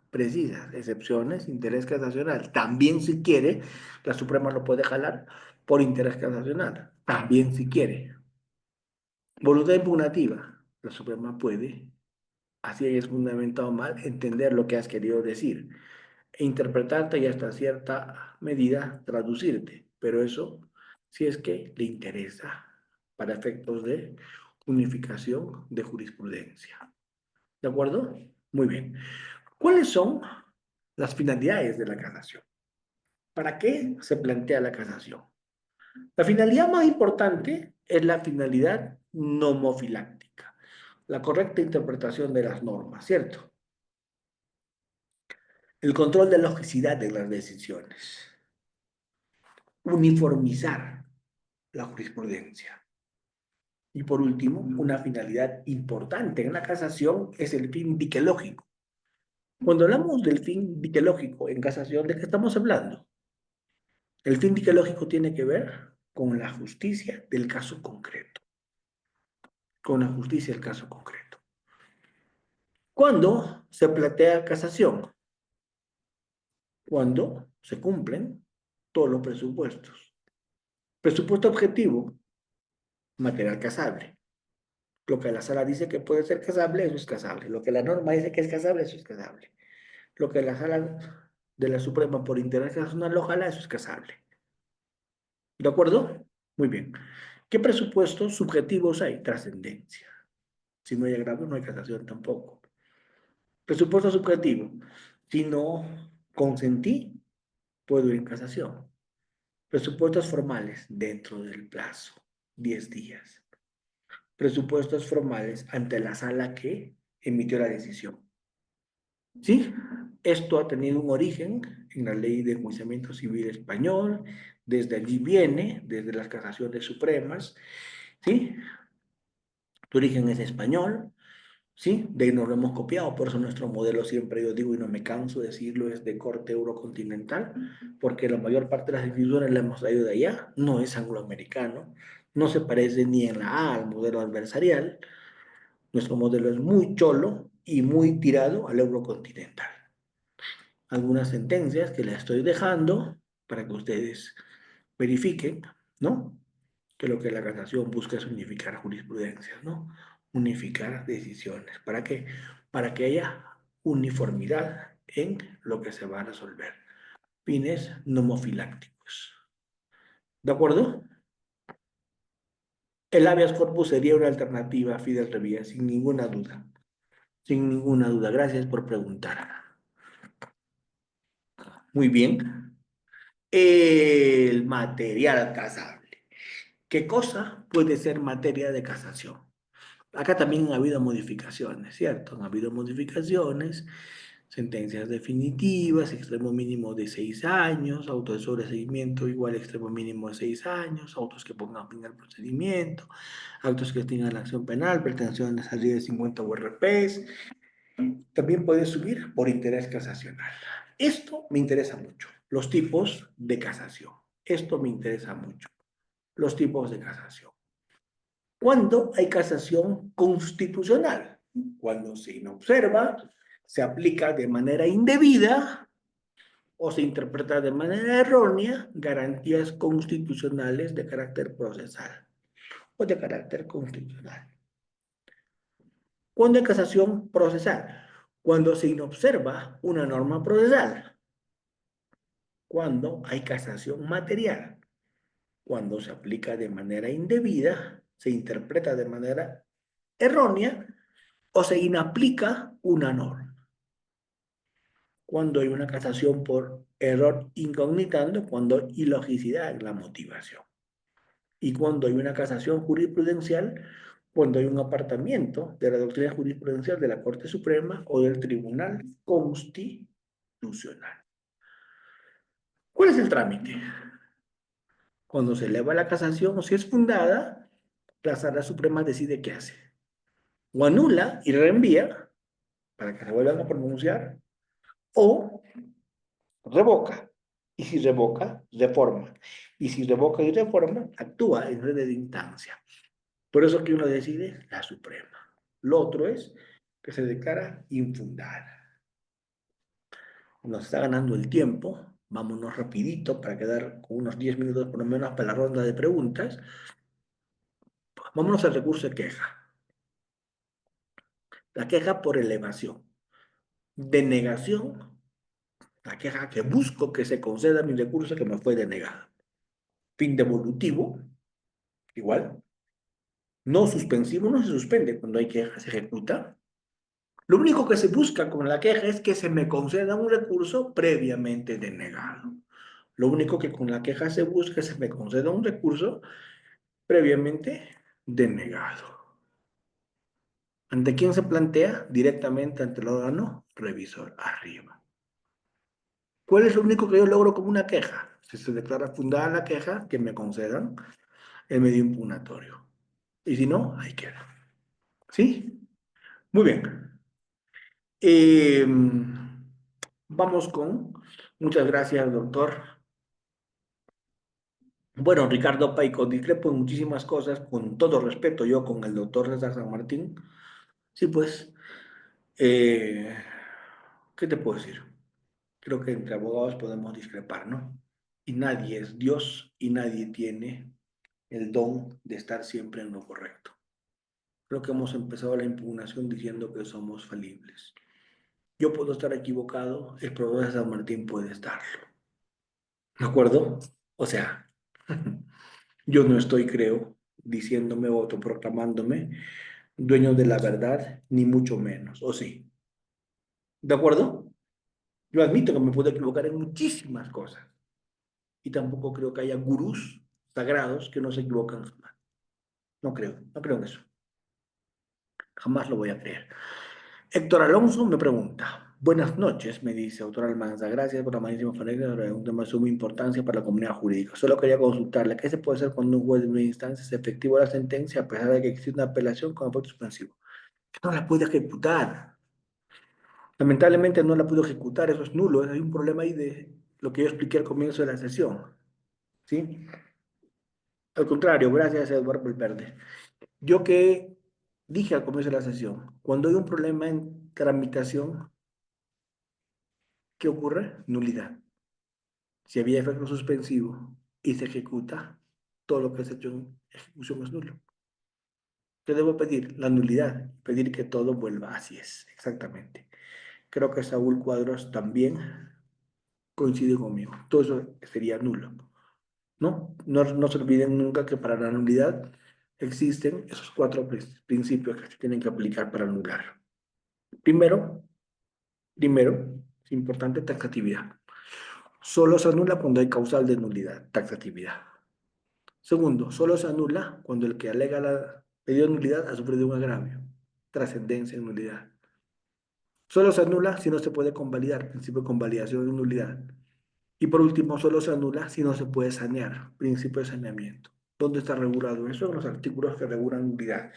precisas, excepciones, interés casacional. También si quiere, la Suprema lo puede jalar por interés casacional. También si quiere. Voluntad impugnativa. La Suprema puede, así hayas fundamentado mal, entender lo que has querido decir e interpretarte y hasta cierta medida traducirte. Pero eso si es que le interesa para efectos de unificación de jurisprudencia. ¿De acuerdo? Muy bien. ¿Cuáles son las finalidades de la casación? ¿Para qué se plantea la casación? La finalidad más importante es la finalidad nomofiláctica, la correcta interpretación de las normas, ¿cierto? El control de la logicidad de las decisiones, uniformizar la jurisprudencia. Y por último, una finalidad importante en la casación es el fin diquelógico. Cuando hablamos del fin diquelógico en casación, ¿de qué estamos hablando? El fin diquelógico tiene que ver con la justicia del caso concreto, con la justicia del caso concreto. ¿Cuándo se plantea casación? Cuando se cumplen todos los presupuestos. Presupuesto objetivo, material casable. Lo que la sala dice que puede ser casable, eso es casable. Lo que la norma dice que es casable, eso es casable. Lo que la sala de la Suprema por interés nacional lo jala, eso es casable. ¿De acuerdo? Muy bien. ¿Qué presupuestos subjetivos hay? Trascendencia. Si no hay agravio, no hay casación tampoco. Presupuesto subjetivo. Si no consentí, puedo ir en casación. Presupuestos formales dentro del plazo, 10 días. Presupuestos formales ante la sala que emitió la decisión. ¿Sí? Esto ha tenido un origen en la ley de enjuiciamiento civil español, desde allí viene, desde las casaciones supremas, ¿sí? Su origen es español, ¿sí? De ahí nos lo hemos copiado, por eso nuestro modelo siempre, yo digo y no me canso de decirlo, es de corte eurocontinental, porque la mayor parte de las instituciones la hemos traído de allá, no es angloamericano, no se parece ni en la A al modelo adversarial, nuestro modelo es muy cholo y muy tirado al eurocontinental. Algunas sentencias que les estoy dejando para que ustedes verifiquen, ¿no? Que lo que la casación busca es unificar jurisprudencias, ¿no? Unificar decisiones. ¿Para qué? Para que haya uniformidad en lo que se va a resolver. Fines nomofilácticos. ¿De acuerdo? El habeas corpus sería una alternativa a Fidel Revilla, sin ninguna duda. Sin ninguna duda. Gracias por preguntar. Muy bien. El material casable. ¿Qué cosa puede ser materia de casación? Acá también ha habido modificaciones, ¿cierto? Han habido modificaciones, sentencias definitivas, extremo mínimo de 6 años, auto de sobreseimiento igual extremo mínimo de 6 años, autos que pongan fin al procedimiento, autos que tengan la acción penal, pretensiones a de 50 URPs. También puede subir por interés casacional. Esto me interesa mucho, los tipos de casación. Esto me interesa mucho, los tipos de casación. ¿Cuándo hay casación constitucional? Cuando se inobserva, se aplica de manera indebida o se interpreta de manera errónea garantías constitucionales de carácter procesal o de carácter constitucional. ¿Cuándo hay casación procesal? Cuando se inobserva una norma procesal. Cuando hay casación material. Cuando se aplica de manera indebida, se interpreta de manera errónea o se inaplica una norma. Cuando hay una casación por error incognitando, cuando hay ilogicidad en la motivación. Y cuando hay una casación jurisprudencial, cuando hay un apartamiento de la doctrina jurisprudencial de la Corte Suprema o del Tribunal Constitucional. ¿Cuál es el trámite? Cuando se eleva la casación o si es fundada, la Sala Suprema decide qué hace. o anula y reenvía para que se vuelvan a pronunciar, o revoca. Y si revoca, reforma. Y si revoca y reforma, actúa en sede de instancia. Por eso que uno decide la Suprema. Lo otro es que se declara infundada. Nos está ganando el tiempo. Vámonos rapidito para quedar con unos 10 minutos por lo menos para la ronda de preguntas. Vámonos al recurso de queja. La queja por elevación. Denegación. La queja que busco que se conceda mi recurso que me fue denegado. Fin devolutivo. Igual. No suspensivo no se suspende cuando hay queja, se ejecuta. Lo único que se busca con la queja es que se me conceda un recurso previamente denegado. Lo único que con la queja se busca es que se me conceda un recurso previamente denegado. ¿Ante quién se plantea? Directamente ante el órgano revisor, arriba. ¿Cuál es lo único que yo logro con una queja? Si se declara fundada la queja, que me concedan el medio impugnatorio. Y si no, ahí queda. ¿Sí? Muy bien. Eh, vamos con, muchas gracias, doctor. Bueno, Ricardo Paico, discrepo en muchísimas cosas, con todo respeto, yo con el doctor César San Martín. Sí, pues, eh, ¿qué te puedo decir? Creo que entre abogados podemos discrepar, ¿no? Y nadie es Dios y nadie tiene el don de estar siempre en lo correcto. Creo que hemos empezado la impugnación diciendo que somos falibles. Yo puedo estar equivocado, el profesor San Martín puede estarlo. ¿De acuerdo? O sea, yo no estoy, creo, diciéndome o autoproclamándome dueño de la verdad, ni mucho menos, ¿o sí? ¿De acuerdo? Yo admito que me puedo equivocar en muchísimas cosas y tampoco creo que haya gurús sagrados que no se equivocan jamás. No creo en eso. Jamás lo voy a creer. Héctor Alonso me pregunta, buenas noches, me dice autor Almanza, gracias por la magnífica conferencia sobre un tema de suma importancia para la comunidad jurídica. Solo quería consultarle, ¿qué se puede hacer cuando un juez de una instancia es efectivo la sentencia a pesar de que existe una apelación con apoyo suspensivo? Que no la puede ejecutar. Lamentablemente no la pudo ejecutar, eso es nulo, hay un problema ahí de lo que yo expliqué al comienzo de la sesión, ¿sí? Al contrario, gracias a Eduardo Valverde. Yo que dije al comienzo de la sesión, cuando hay un problema en tramitación, ¿qué ocurre? Nulidad. Si había efecto suspensivo y se ejecuta, todo lo que se ha hecho en ejecución es nulo. ¿Qué debo pedir? La nulidad, pedir que todo vuelva. Así es, exactamente. Creo que Saúl Cuadros también coincide conmigo. Todo eso sería nulo. No se olviden nunca que para la nulidad existen esos cuatro principios que se tienen que aplicar para anular. Primero, primero, es importante, taxatividad. Solo se anula cuando hay causal de nulidad, taxatividad. Segundo, solo se anula cuando el que alega la pedido de nulidad ha sufrido un agravio, trascendencia en nulidad. Solo se anula si no se puede convalidar, principio de convalidación de nulidad. Y por último, solo se anula si no se puede sanear, principio de saneamiento. ¿Dónde está regulado eso? En los artículos que regulan nulidad.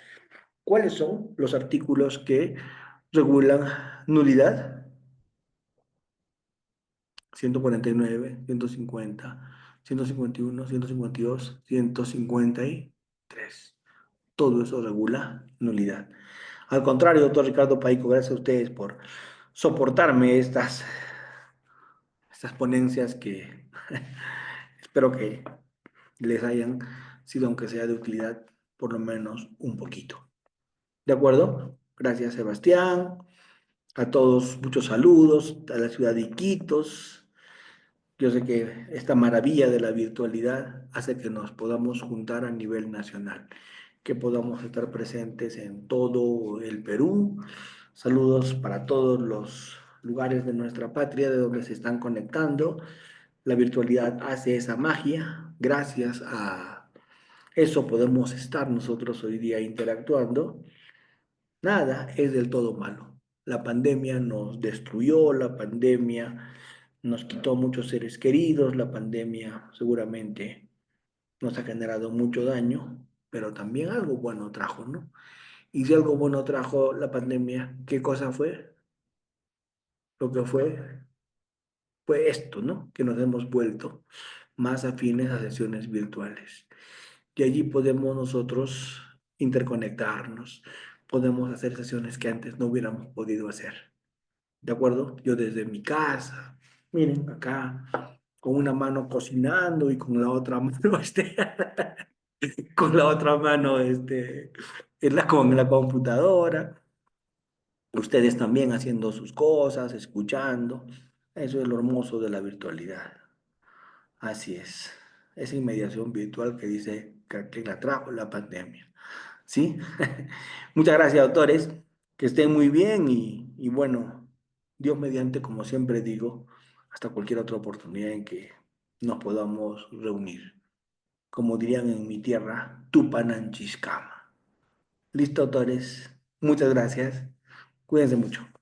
¿Cuáles son los artículos que regulan nulidad? 149, 150, 151, 152, 153. Todo eso regula nulidad. Al contrario, doctor Ricardo Paico, gracias a ustedes por soportarme estas ponencias que espero que les hayan sido, aunque sea de utilidad, por lo menos un poquito. ¿De acuerdo? Gracias, Sebastián. A todos, muchos saludos a la ciudad de Iquitos. Yo sé que esta maravilla de la virtualidad hace que nos podamos juntar a nivel nacional, que podamos estar presentes en todo el Perú. Saludos para todos los lugares de nuestra patria de donde se están conectando. La virtualidad hace esa magia. Gracias a eso podemos estar nosotros hoy día interactuando. Nada es del todo malo. La pandemia nos destruyó, la pandemia nos quitó muchos seres queridos, la pandemia seguramente nos ha generado mucho daño, pero también algo bueno trajo, ¿no? Y si algo bueno trajo la pandemia, ¿qué cosa fue? Lo que fue esto, ¿no? Que nos hemos vuelto más afines a sesiones virtuales. Y allí podemos nosotros interconectarnos, podemos hacer sesiones que antes no hubiéramos podido hacer. ¿De acuerdo? Yo desde mi casa, miren, acá, con una mano cocinando y con la otra mano, con la otra mano, con la computadora. Ustedes también haciendo sus cosas, escuchando. Eso es lo hermoso de la virtualidad. Así es. Esa inmediación virtual que dice que la trajo la pandemia. ¿Sí? Muchas gracias, doctores. Que estén muy bien y bueno, Dios mediante, como siempre digo, hasta cualquier otra oportunidad en que nos podamos reunir. Como dirían en mi tierra, Tupananchiscama. Listo, doctores. Muchas gracias. Cuídense mucho.